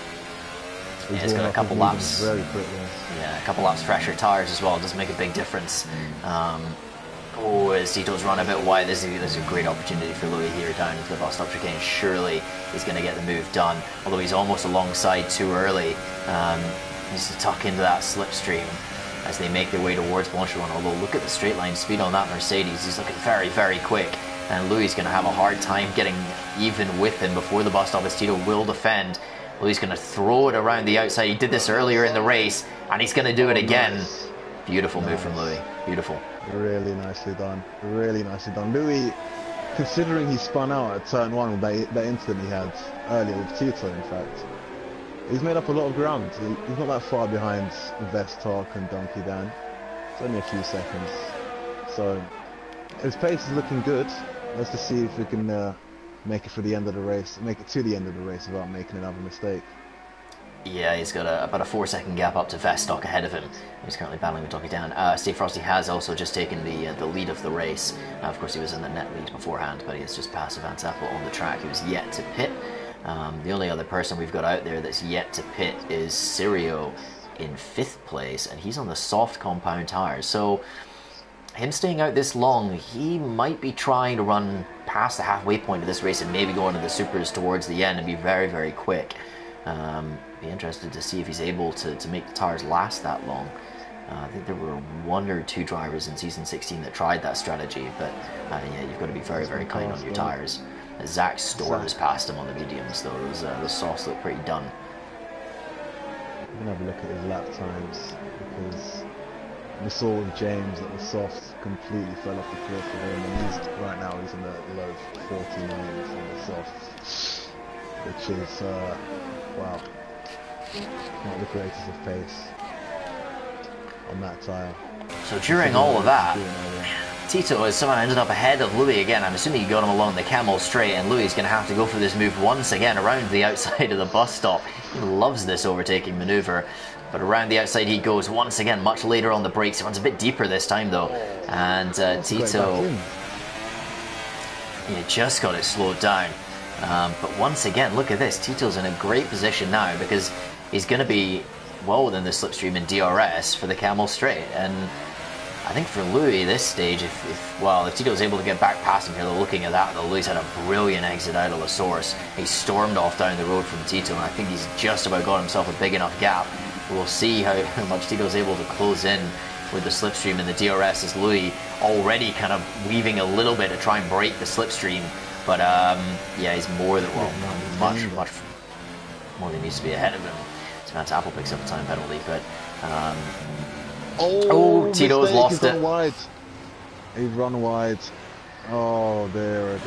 Yeah, he's got a couple laps. Very quickly. Yeah, a couple laps fresher tires as well. It does make a big difference. As Tito's run a bit wide, this is a great opportunity for Louis here down into the bus stop chicane. Surely he's going to get the move done. Although he's almost alongside too early. He needs to tuck into that slipstream as they make their way towards Blanchardon. Although look at the straight line speed on that Mercedes. He's looking very, very quick. And Louis is going to have a hard time getting even with him before the bus stop, as Tito will defend. Louis is going to throw it around the outside. He did this earlier in the race, and he's going to do it again. Nice. Beautiful move from Louis. Beautiful. Really nicely done. Really nicely done. Louis, considering he spun out at turn 1 with that incident he had earlier with Tito, in fact, he's made up a lot of ground. He's not that far behind Vestok and Donkey Dan. It's only a few seconds. So his pace is looking good. Let's just see if we can make it for the end of the race, make it to the end of the race without making another mistake. Yeah, he's got about a 4-second gap up to Vestok ahead of him. He's currently battling with Donkey Dan. Steve Frosty has also just taken the lead of the race. Of course, he was in the net lead beforehand, but he has just passed Van Zappel on the track. He was yet to pit. The only other person we've got out there that's yet to pit is Sirio in 5th place, and he's on the soft compound tires. So him staying out this long, he might be trying to run past the halfway point of this race and maybe go into the supers towards the end and be very, very quick. Be interested to see if he's able to make the tires last that long. I think there were 1 or 2 drivers in Season 16 that tried that strategy, but yeah, you've got to be very, very kind on your tires. Zach storms past him on the mediums, though. Those softs look pretty done. I'm going to have a look at his lap times, because we saw with James that the softs completely fell off the cliff for him, and right now he's in the low 49s on the softs, which is, wow, not the greatest of pace on that tyre. So during all of that, Tito has somehow ended up ahead of Louis again. I'm assuming he got him along the Camel straight, and Louis is going to have to go for this move once again around the outside of the bus stop. He loves this overtaking manoeuvre. But around the outside he goes once again, much later on the brakes. He runs a bit deeper this time though. And Tito, he just got it slowed down. But once again, look at this. Tito's in a great position now because he's going to be well within the slipstream in DRS for the Camel Straight. And I think for Louis this stage, if Tito's able to get back past him here, looking at that, though, Louis had a brilliant exit out of the source. He stormed off down the road from Tito, and I think he's just about got himself a big enough gap. We'll see how much Tito's able to close in with the slipstream and the DRS, as Louis already kind of weaving a little bit to try and break the slipstream. But yeah, he's more than, much more than he needs to be ahead of him. So Van Zappel picks up a time penalty, but Tito's lost it. Wide. He's run wide. Oh dear.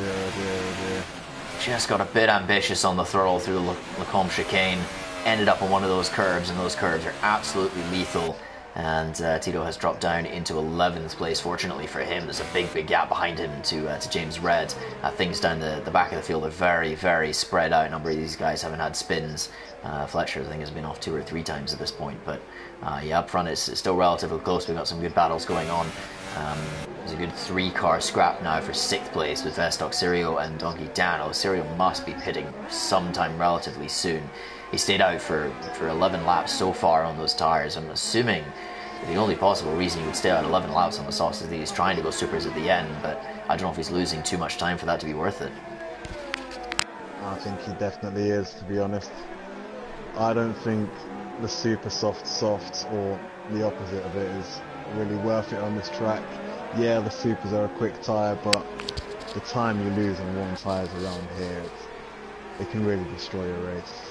Just got a bit ambitious on the throttle through the Lacombe chicane. Ended up on one of those curbs, and those curbs are absolutely lethal. And Tito has dropped down into 11th place. Fortunately for him, there's a big gap behind him to James Red. Things down the back of the field are very, very spread out. A number of these guys haven't had spins. Fletcher, I think, has been off 2 or 3 times at this point. But yeah, up front it's still relatively close. We've got some good battles going on. There's a good 3-car scrap now for 6th place with Vestok, Sirio and Donkey Dan. Sirio must be pitting sometime relatively soon. He stayed out for 11 laps so far on those tyres. I'm assuming the only possible reason he would stay out 11 laps on the softs is that he's trying to go supers at the end, but I don't know if he's losing too much time for that to be worth it. I think he definitely is, to be honest. I don't think the super softs or the opposite of it is really worth it on this track. Yeah, the supers are a quick tyre, but the time you lose on warm tyres around here, it can really destroy your race.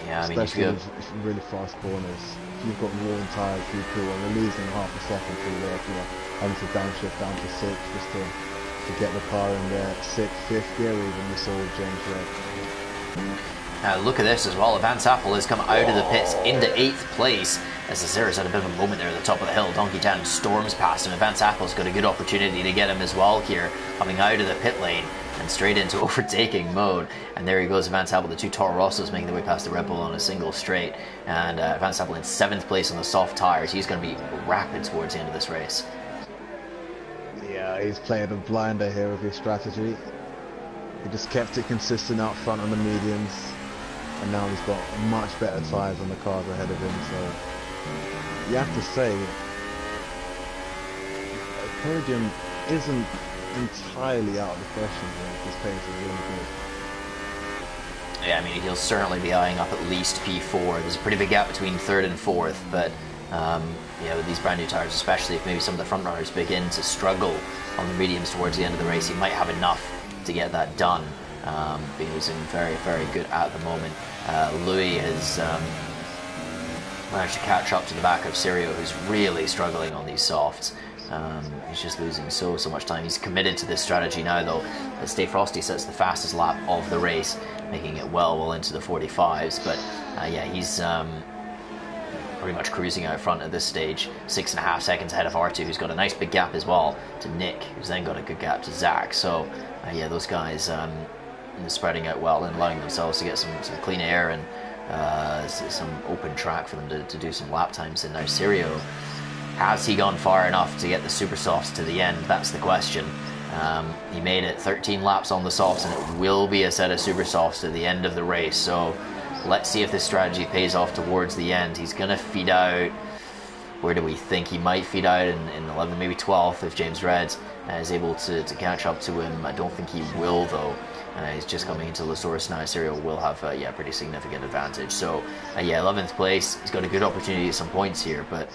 Yeah, I mean, especially if really fast corners. If you've got worn tyres, you're losing half a second through there. If you're having to downshift down to 6 just to get the car in there. 6th, 5th gear even, we saw with James Red. Now look at this as well. Van Zappel has come out of the pits into 8th place. As the series had a bit of a moment there at the top of the hill. Donkey Dan storms past him, and Van Zappel's got a good opportunity to get him as well here, coming out of the pit lane and straight into overtaking mode. And there he goes, Van Zappel, the 2 Toro Rossos making their way past the Red Bull on a single straight. And Van Zappel in 7th place on the soft tyres. He's going to be rapid towards the end of this race. Yeah, he's playing a blinder here with his strategy. He just kept it consistent out front on the mediums, and now he's got much better tyres on the cars ahead of him. So you have to say, podium isn't entirely out of the question here. His pace is really good. Yeah, I mean, he'll certainly be eyeing up at least P4. There's a pretty big gap between third and fourth, but yeah, with these brand new tyres, especially if maybe some of the front runners begin to struggle on the mediums towards the end of the race, he might have enough to get that done. He's in very, very good at the moment. Louis has managed to catch up to the back of Sirio, who's really struggling on these softs. He's just losing so much time. He's committed to this strategy now, though. Stay Frosty sets the fastest lap of the race, making it well into the 45s. But yeah, he's pretty much cruising out front at this stage. 6.5 seconds ahead of R2, who's got a nice big gap as well to Nick, who's then got a good gap to Zach. So yeah, those guys spreading out well and allowing themselves to get some clean air and some open track for them to do some lap times. And now Sirio, has he gone far enough to get the super softs to the end? That's the question. He made it 13 laps on the softs, and it will be a set of super softs at the end of the race. So let's see if this strategy pays off towards the end. He's going to feed out. Where do we think he might feed out? In 11th, maybe 12th, if James Red is able to catch up to him. I don't think he will, though. He's just coming into Lasaurus now. Serial will have yeah, pretty significant advantage. So yeah, 11th place. He's got a good opportunity at some points here, but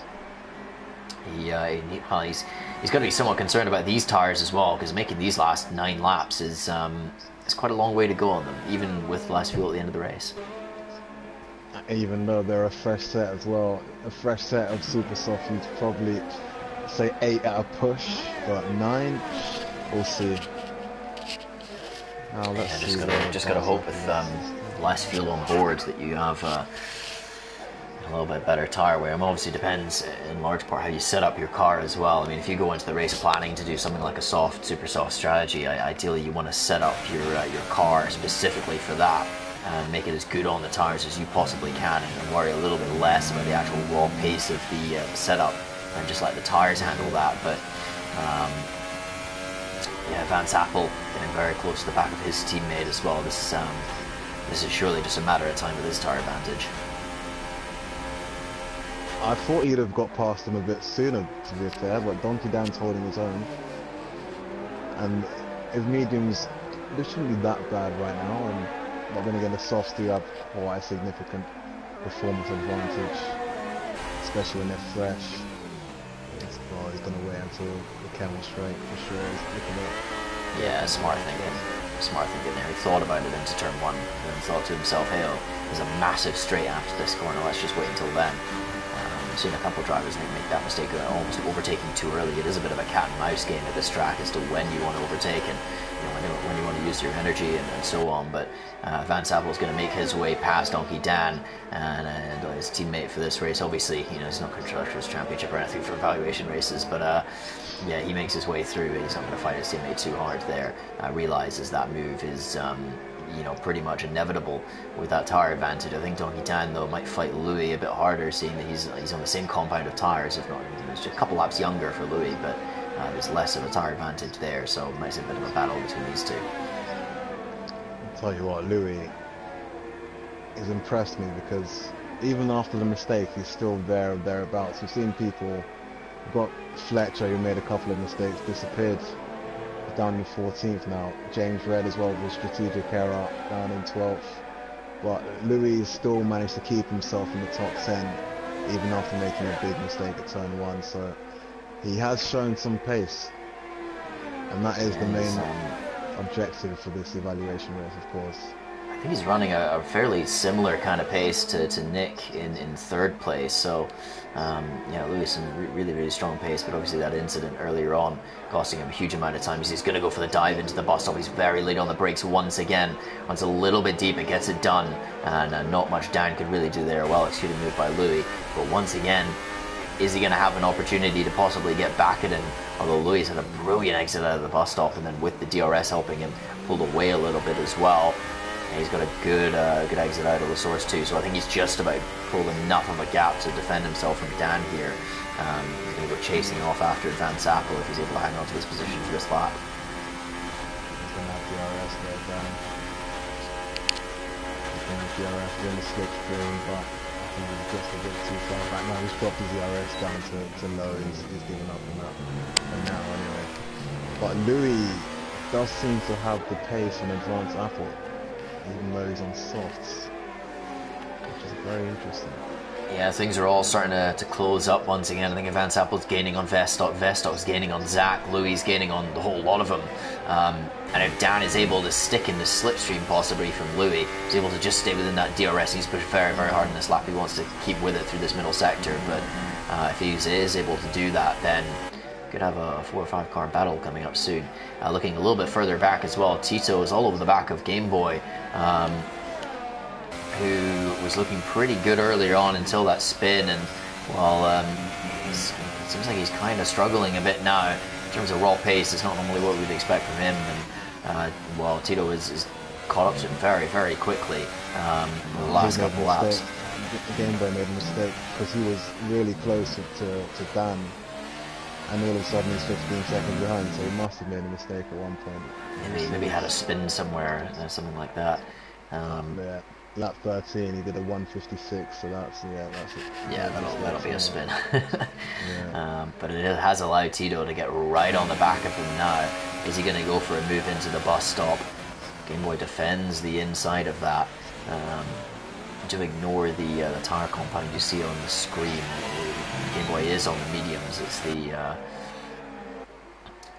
he's got to be somewhat concerned about these tyres as well, because making these last 9 laps is quite a long way to go on them, even with less fuel at the end of the race. Even though they're a fresh set as well, a fresh set of super soft, you'd probably say 8 at a push, but 9, we'll see. Now let's see. Just gotta hope with less fuel on board that you have a little bit better tyre wear. Obviously depends in large part how you set up your car as well. I mean, if you go into the race planning to do something like a super soft strategy, ideally you want to set up your car specifically for that and make it as good on the tyres as you possibly can, and worry a little bit less about the actual raw pace of the setup and just let the tyres handle that. But yeah, Van Sappel getting very close to the back of his teammate as well. This is surely just a matter of time with his tyre advantage. I thought he'd have got past him a bit sooner, to be fair, but Donkey Dan's holding his own. And his mediums, they shouldn't be that bad right now, and but then again the softs do have quite a significant performance advantage, especially when they're fresh. Well, he's going to wait until the camel straight for sure. He's looking at. Yeah, smart thinking. Smart thinking there. He thought about it into turn 1 and then thought to himself, hey, there's a massive straight after this corner, let's just wait until then. I've seen a couple of drivers make that mistake, almost overtaking too early. It is a bit of a cat and mouse game at this track as to when you want to overtake and when you want to use your energy and so on. But Van Sappel is going to make his way past Donkey Dan and his teammate for this race. Obviously, he's not Constructors Championship or anything for evaluation races, but yeah, he makes his way through. He's not going to fight his teammate too hard there. Realizes that move is pretty much inevitable with that tyre advantage. I think Donkey Dan, though, might fight Louis a bit harder, seeing that he's on the same compound of tyres, if not, he's just a couple laps younger for Louis, but there's less of a tyre advantage there, so it might be a bit of a battle between these two. I'll tell you what, Louis has impressed me, because even after the mistake, he's still there or thereabouts. We've seen people, we've got Fletcher, who made a couple of mistakes, disappeared. Down in 14th now. James Red as well with a strategic error down in 12th. But Louis still managed to keep himself in the top 10 even after making a big mistake at turn 1. So he has shown some pace. And that is the main objective for this evaluation race, of course. I think he's running a fairly similar kind of pace to Nick in 3rd place. So yeah, Louis some really strong pace, but obviously that incident earlier on costing him a huge amount of time. He's going to go for the dive into the bus stop. He's very late on the brakes once again. Once a little bit deep, it gets it done, and not much Dan could really do there. Well executed move by Louis, but once again, is he going to have an opportunity to possibly get back at him? Although Louis had a brilliant exit out of the bus stop, and then with the DRS helping him, pulled away a little bit as well. He's got a good exit out of the source too, so I think he's just about pulled enough of a gap to defend himself from Dan here. He's going to go chasing off after Van Sappel if he's able to hang on to this position for this lap. He's going to have DRS there, Dan. He's going to have DRS in the slipstream, but I think he's just a bit too far back. Now he's dropped his DRS down to low. He's given up on that for now anyway. But Louis does seem to have the pace on Advanced Apple, even though he's on softs, which is very interesting. Yeah, things are all starting to close up once again. I think Advanced Apple's gaining on Vestock, Vestock's gaining on Zach, Louis gaining on the whole lot of them. And if Dan is able to stick in the slipstream possibly from Louis, he's able to just stay within that DRS, he's pushed very, very hard in this lap. He wants to keep with it through this middle sector, but if he is able to do that, then could have a 4 or 5 car battle coming up soon. Looking a little bit further back as well, Tito is all over the back of Game Boy, who was looking pretty good earlier on until that spin, and well, it seems like he's kind of struggling a bit now in terms of raw pace. It's not normally what we'd expect from him, and well, Tito is caught up to him very, very quickly in the last couple of laps. Game Boy made a mistake because he was really close to Dan, and all of a sudden he's 15 seconds behind, so he must have made a mistake at one point. Maybe had a spin somewhere, something like that. Yeah, lap 13 he did a 156, so that's that'll be a spin. Yeah. But it has allowed Tito to get right on the back of him now. Is he going to go for a move into the bus stop? Game Boy defends the inside of that. To ignore the tire compound you see on the screen. Game Boy is on the mediums.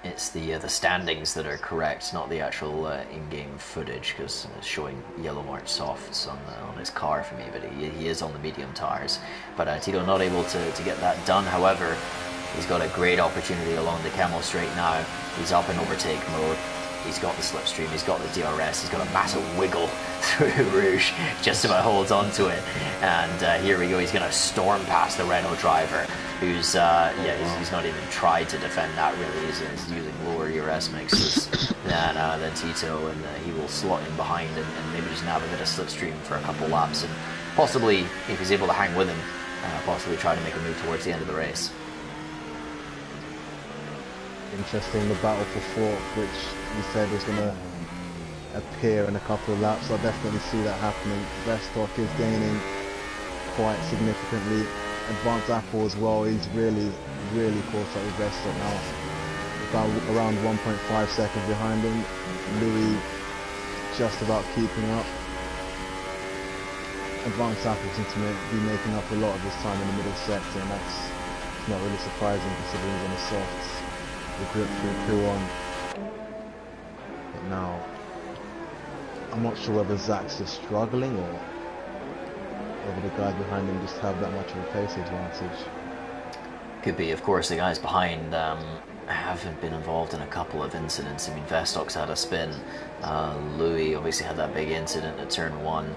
It's the standings that are correct, not the actual in-game footage, because it's showing yellow marked softs on his car for me. But he is on the medium tires. But Tito not able to get that done. However, he's got a great opportunity along the Camel Straight now. He's up in overtake mode. He's got the slipstream, he's got the DRS, he's got a massive wiggle through Rouge, just about holds onto it, and here we go, he's going to storm past the Renault driver, who's, he's not even tried to defend that really, he's using lower ERS mixes than Tito, and he will slot in behind and maybe just nab a bit of slipstream for a couple laps, and possibly, if he's able to hang with him, possibly try to make a move towards the end of the race. Interesting, the battle for fourth, which you said was going to appear in a couple of laps. I definitely see that happening. Vestock is gaining quite significantly. Advanced Apple as well, he's really caught up with Vestock now. About around 1.5 seconds behind him. Louis just about keeping up. Advanced Apple seems to be making up a lot of his time in the middle sector, and that's not really surprising considering he's on the softs. The grip through Q1. But now, I'm not sure whether Zach's just struggling or whether the guys behind him just have that much of a pace advantage. Could be, of course, the guys behind haven't been involved in a couple of incidents. I mean, Vestock's had a spin. Louis obviously had that big incident at turn 1.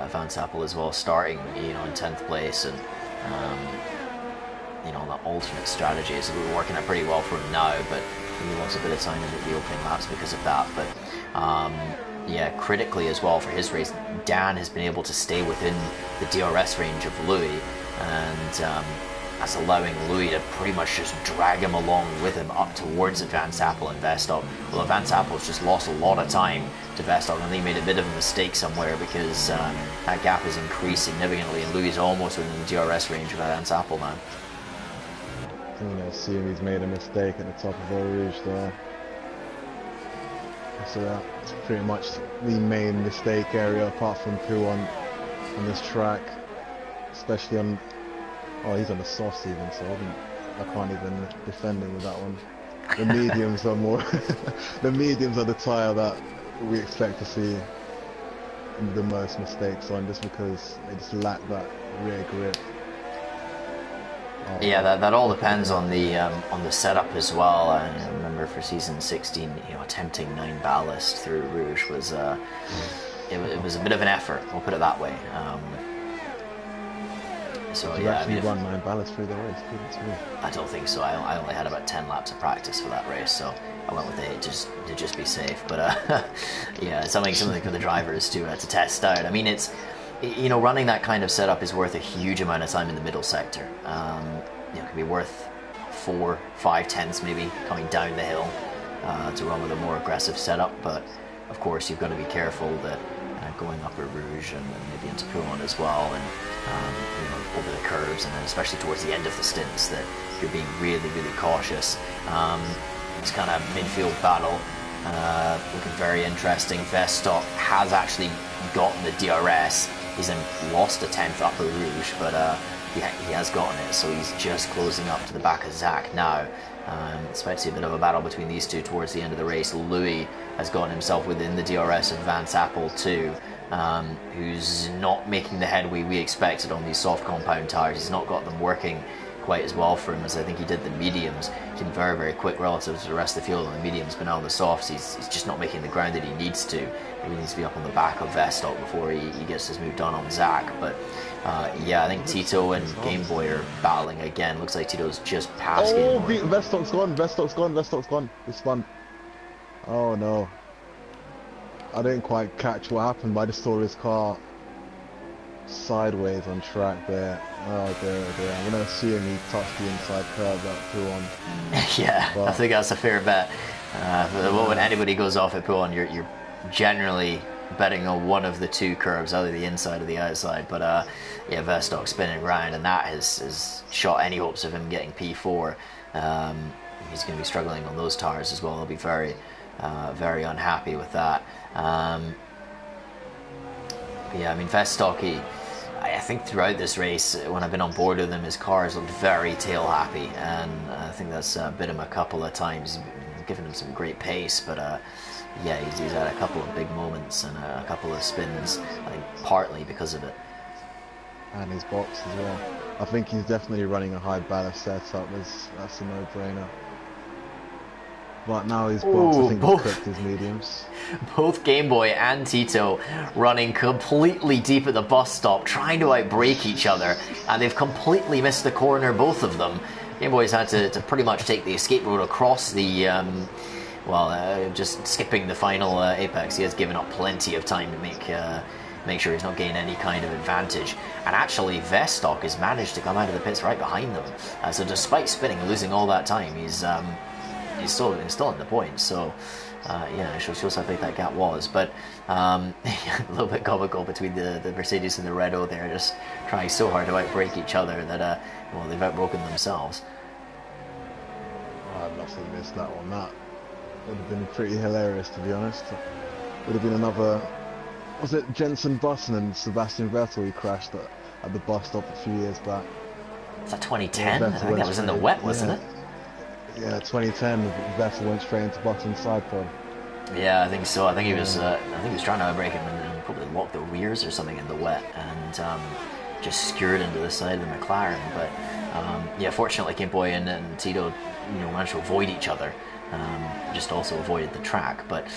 Van Sappel as well, starting in 10th place, and that alternate strategy is working out pretty well for him now, but he lost a bit of time in the opening laps because of that. But critically as well for his race, Dan has been able to stay within the DRS range of Louis, and that's allowing Louis to pretty much just drag him along with him up towards Van Sappel and Vestock. Well, Van Sappel's just lost a lot of time to Vestock, and he made a bit of a mistake somewhere because that gap has increased significantly, and Louis is almost within the DRS range of Van Sappel now. Assume he's made a mistake at the top of Eau Rouge there. So that's pretty much the main mistake area apart from Poo on this track. Especially on... Oh, he's on the softs even, so I can't even defend him with that one. The mediums are more... the mediums are the tyre that we expect to see the most mistakes on, just because they just lack that rear grip. Yeah, that all depends on the setup as well. I remember for season 16, attempting 9 ballast through Rouge was it was a bit of an effort. We'll put it that way. So Did you yeah, I actually mean, run 9 ballads through the race? Good to me. I don't think so. I only had about 10 laps of practice for that race, so I went with 8 to just be safe. But yeah, something for the drivers to test out. I mean, it's, you know, running that kind of setup is worth a huge amount of time in the middle sector. You know, it can be worth 4, 5 tenths maybe coming down the hill to run with a more aggressive setup. But of course, you've got to be careful that going up a Rouge and maybe into Poulan as well, and you know, over the curves, and then especially towards the end of the stints, that you're being really, really cautious. This kind of midfield battle looking very interesting. Vestock has actually gotten the DRS. He's then lost a 10th up a Rouge, but he has gotten it, so he's just closing up to the back of Zach now. Expect to see a bit of a battle between these two towards the end of the race. Louis has gotten himself within the DRS of Vance Apple too, who's not making the headway we expected on these soft compound tyres. He's not got them working quite as well for him as I think he did the mediums. He's been very, very quick relative to the rest of the field on the mediums, but now on the softs he's just not making the ground that he needs to. He needs to be up on the back of Vestock before he gets his move done on Zach. But yeah, I think Tito and Game Boy are battling again. Looks like Tito's just passed Game Boy. Vestock's gone, Vestock's gone, Vestock's gone. It's fun. Oh no. I didn't quite catch what happened, but I just saw his car sideways on track there. Oh dear. I'm gonna assume he touched the inside curb that Poulan. Yeah, but I think that's a fair bet. When anybody goes off at Poulan, you're generally betting on one of the two curves, either the inside or the outside. But yeah, Vestock spinning round, and that has shot any hopes of him getting P4. He's going to be struggling on those tires as well. He'll be very, very unhappy with that. Yeah, I mean, Vestock, I think throughout this race, when I've been on board with him, his car has looked very tail happy, and I think that's bit him a couple of times, given him some great pace, but yeah, he's had a couple of big moments and a couple of spins, I think partly because of it. And his box as well. I think he's definitely running a high ballast setup. That's a no-brainer. But now his box, I think, he's cooked his mediums. Both Game Boy and Tito running completely deep at the bus stop, trying to outbrake each other, and they've completely missed the corner, both of them. Game Boy's had to pretty much take the escape road across the, just skipping the final apex. He has given up plenty of time to make sure he's not gaining any kind of advantage. And actually, Vestock has managed to come out of the pits right behind them. So despite spinning and losing all that time, he's still in the points. So yeah, it shows how big that gap was. But a little bit comical between the Mercedes and the Renault there, just trying so hard to outbrake each other that well, they've outbroken themselves. I must have missed that one. That would have been pretty hilarious, to be honest. Would have been another. Was it Jensen Button and Sebastian Vettel who crashed at the bus stop a few years back? Was that 2010? I think that was in the wet, wasn't it? Yeah, 2010. Vettel went straight into Button's side pod. Yeah, I think so. I think he was trying to outbrake him and probably locked the rears or something in the wet, and just skewered into the side of the McLaren. But yeah, fortunately, Game Boy and Tito, managed to avoid each other. Just also avoided the track. But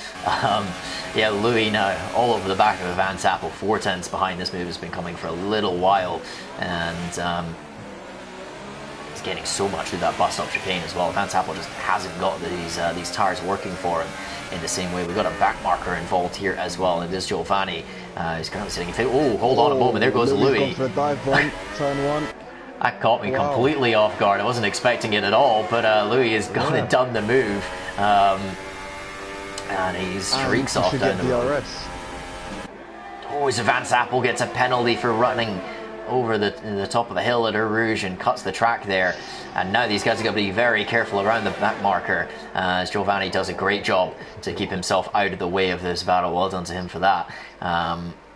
yeah, Louis now all over the back of a Vance Apple, 4 tenths behind. This move has been coming for a little while, and he's getting so much through that bus stop chicane as well. Vance Apple just hasn't got these tires working for him in the same way. We've got a back marker involved here as well, and this Giovanni is currently sitting in. Oh, hold on a moment, there goes Louis. For a dive bomb, turn one. That caught me completely off guard. I wasn't expecting it at all, but Louis has gone and done the move, and he streaks off down the road. Oh, so Vance Apple gets a penalty for running over the top of the hill at Rouge and cuts the track there. And now these guys are going to be very careful around the back marker, as Giovanni does a great job to keep himself out of the way of this battle. Well done to him for that.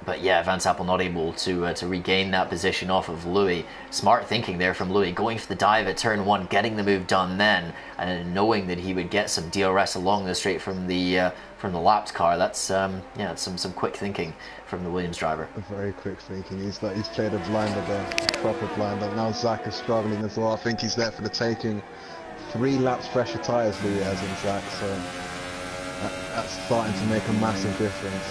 But yeah, Vance Apple not able to regain that position off of Louis. Smart thinking there from Louis, going for the dive at turn 1, getting the move done then, and knowing that he would get some DRS along the straight from the lapped car. That's yeah, some quick thinking from the Williams driver. Very quick thinking. He's played a blinder there, a proper blinder. Now Zach is struggling as well. I think he's there for the taking. 3 laps fresher tyres Louis has in Zach, so that's starting to make a massive difference.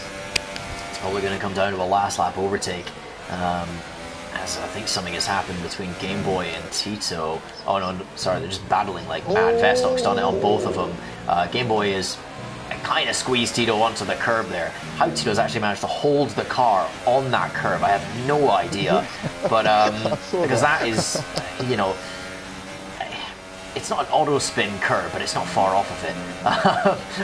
It's probably going to come down to a last lap overtake, as I think something has happened between Game Boy and Tito. Oh no, sorry, they're just battling like mad. Vestock's done it on both of them. Game Boy is kind of squeezed Tito onto the curb there. How Tito's actually managed to hold the car on that curb, I have no idea. But because that is, you know, it's not an auto spin curb, but it's not far off of it.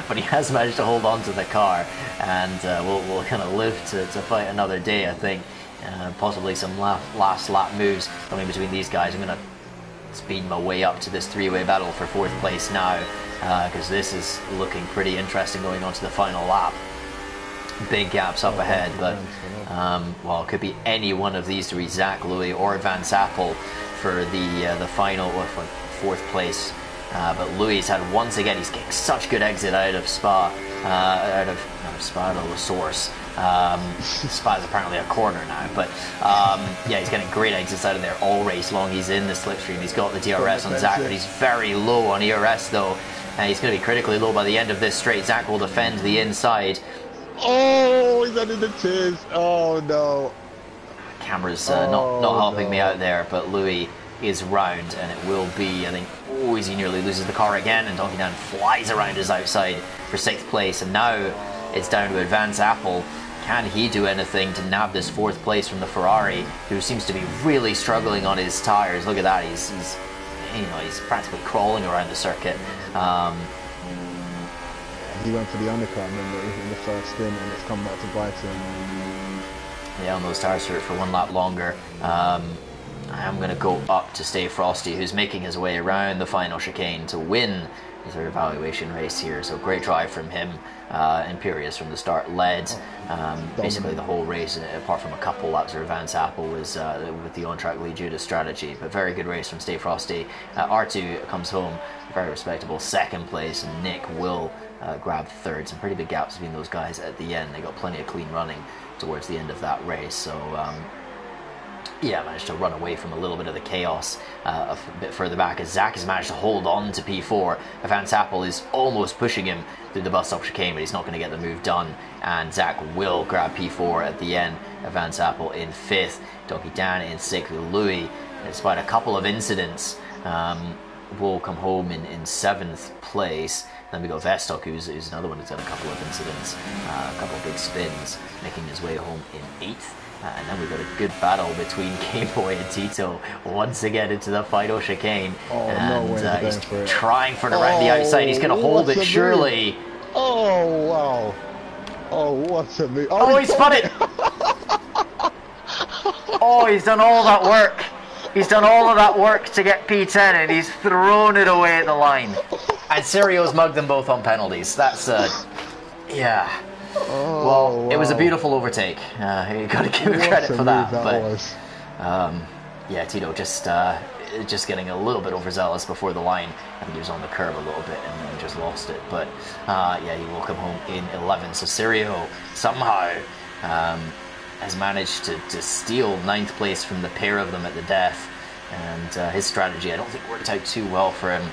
But he has managed to hold on to the car, and we'll kind of live to fight another day, I think. Possibly some last lap moves coming between these guys. I'm going to speed my way up to this three-way battle for 4th place now, because this is looking pretty interesting going on to the final lap. Big gaps up ahead, but well, it could be any one of these three, Zach, Louis, or Van Sappel for the final, or for 4th place. But Louis had once again, he's getting such good exit out of Spa, out of the source. Spa is apparently a corner now, but yeah, he's getting great exits out of there all race long. He's in the slipstream, he's got the DRS on Zach, but he's very low on ERS though, and he's going to be critically low by the end of this straight. Zach will defend the inside. Oh, he's under the tears. Oh no. Camera's not helping me out there, but Louis is round, and it will be, I think, oh, he nearly loses the car again, and Donkey Dan flies around his outside for 6th place, and now it's down to Advance Apple. Can he do anything to nab this 4th place from the Ferrari, who seems to be really struggling on his tyres? Look at that, he's you know, he's practically crawling around the circuit. He went for the undercut in the first stint, and it's come back to bite him. Yeah, on those tyres for one lap longer. I am going to go up to Stay Frosty, who's making his way around the final chicane to win his evaluation race here. So great drive from him. Imperious from the start led basically the whole race, apart from a couple laps where Vance Apple was with the on-track lead due to strategy. But very good race from Stay Frosty. R2 comes home very respectable 2nd place, and Nick will grab 3rd. Some pretty big gaps between those guys at the end. They got plenty of clean running towards the end of that race. So yeah, managed to run away from a little bit of the chaos a bit further back, as Zach has managed to hold on to P4. Vance Apple is almost pushing him through the bus stop chicane, but he's not going to get the move done, and Zach will grab P4 at the end. Vance Apple in 5th, Donkey Dan in 6th with Louis, despite a couple of incidents, will come home in 7th place. Then we got Vestock, who's another one who's had a couple of incidents, a couple of big spins, making his way home in 8th. And then we've got a good battle between Game Boy and Tito once again into the final chicane. And he's trying for it around the outside. He's going to hold it, surely. Oh, wow. Oh, what a move. Oh, he spun it. Oh, he's done all that work. He's done all of that work to get P10, and he's thrown it away at the line. And Sirio's mugged them both on penalties. That's, yeah. Oh, well, wow. It was a beautiful overtake. You got to give him credit for that. But yeah, Tito just getting a little bit overzealous before the line. I think he was on the curb a little bit and then just lost it. But yeah, he will come home in 11th. So Sirio somehow has managed to steal 9th place from the pair of them at the death. And his strategy, I don't think, worked out too well for him.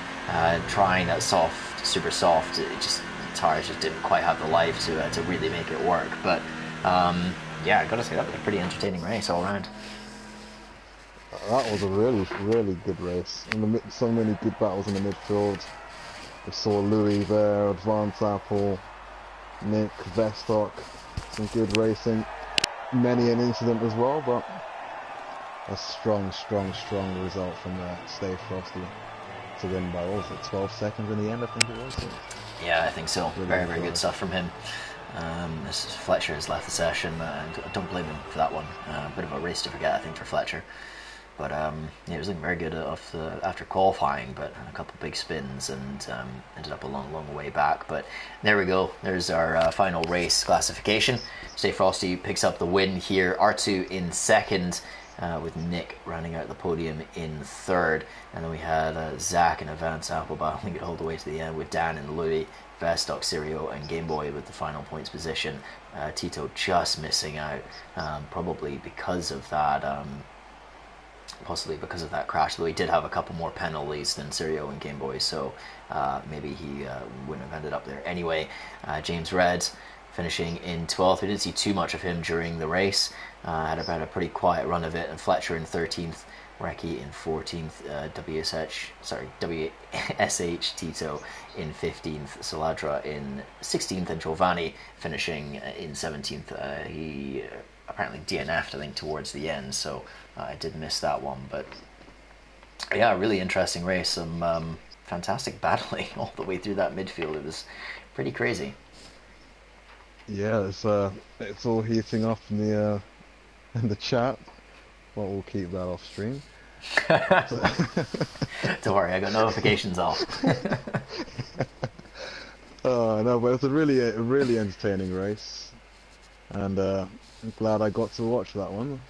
Trying that soft, super soft, tires just didn't quite have the life to really make it work. But yeah, I gotta say that was a pretty entertaining race all around. That was a really, really good race. So many good battles in the midfield. We saw Louis there, Advance Apple, Nick, Vestock, some good racing. Many an incident as well, but a strong result from Stay Frosty to win by, what was it, 12 seconds in the end, I think it was. Yeah, I think so. Really very good stuff from him. Fletcher has left the session, and I don't blame him for that one. A bit of a race to forget, I think, for Fletcher. But yeah, it was looking very good after qualifying, but a couple of big spins, and ended up a long way back. But there we go. There's our final race classification. Stay Frosty picks up the win here. R2 in 2nd. With Nick rounding out the podium in 3rd, and then we had Zach and Advance Apple battling it all the way to the end with Dan and Louis, Vestock, Sirio, and Game Boy with the final points position. Tito just missing out, probably because of that, possibly because of that crash. Though he did have a couple more penalties than Sirio and Game Boy, so maybe he wouldn't have ended up there anyway. James Red finishing in 12th. We didn't see too much of him during the race. Had about a pretty quiet run of it, and Fletcher in 13th, Recchi in 14th, WSH Tito in 15th, Saladra in 16th, and Giovanni finishing in 17th. He apparently DNF'd, I think, towards the end, so I did miss that one. But yeah, really interesting race. Some fantastic battling all the way through that midfield. It was pretty crazy. Yeah, it's all heating up in the chat, but we'll keep that off stream. Don't worry, I got notifications off. Oh no, but it's a really entertaining race, and I'm glad I got to watch that one.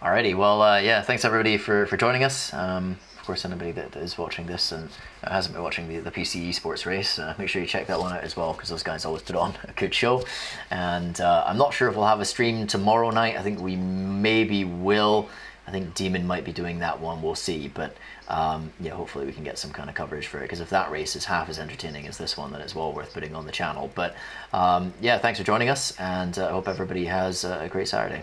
Alrighty, well, yeah, thanks everybody for joining us. Of course, anybody that is watching this and hasn't been watching the PC esports race, make sure you check that one out as well, because those guys always put on a good show. And I'm not sure if we'll have a stream tomorrow night. I think we maybe will. I think Demon might be doing that one, we'll see. But yeah, hopefully we can get some kind of coverage for it, because if that race is half as entertaining as this one, then it's well worth putting on the channel. But yeah, thanks for joining us, and I hope everybody has a great Saturday.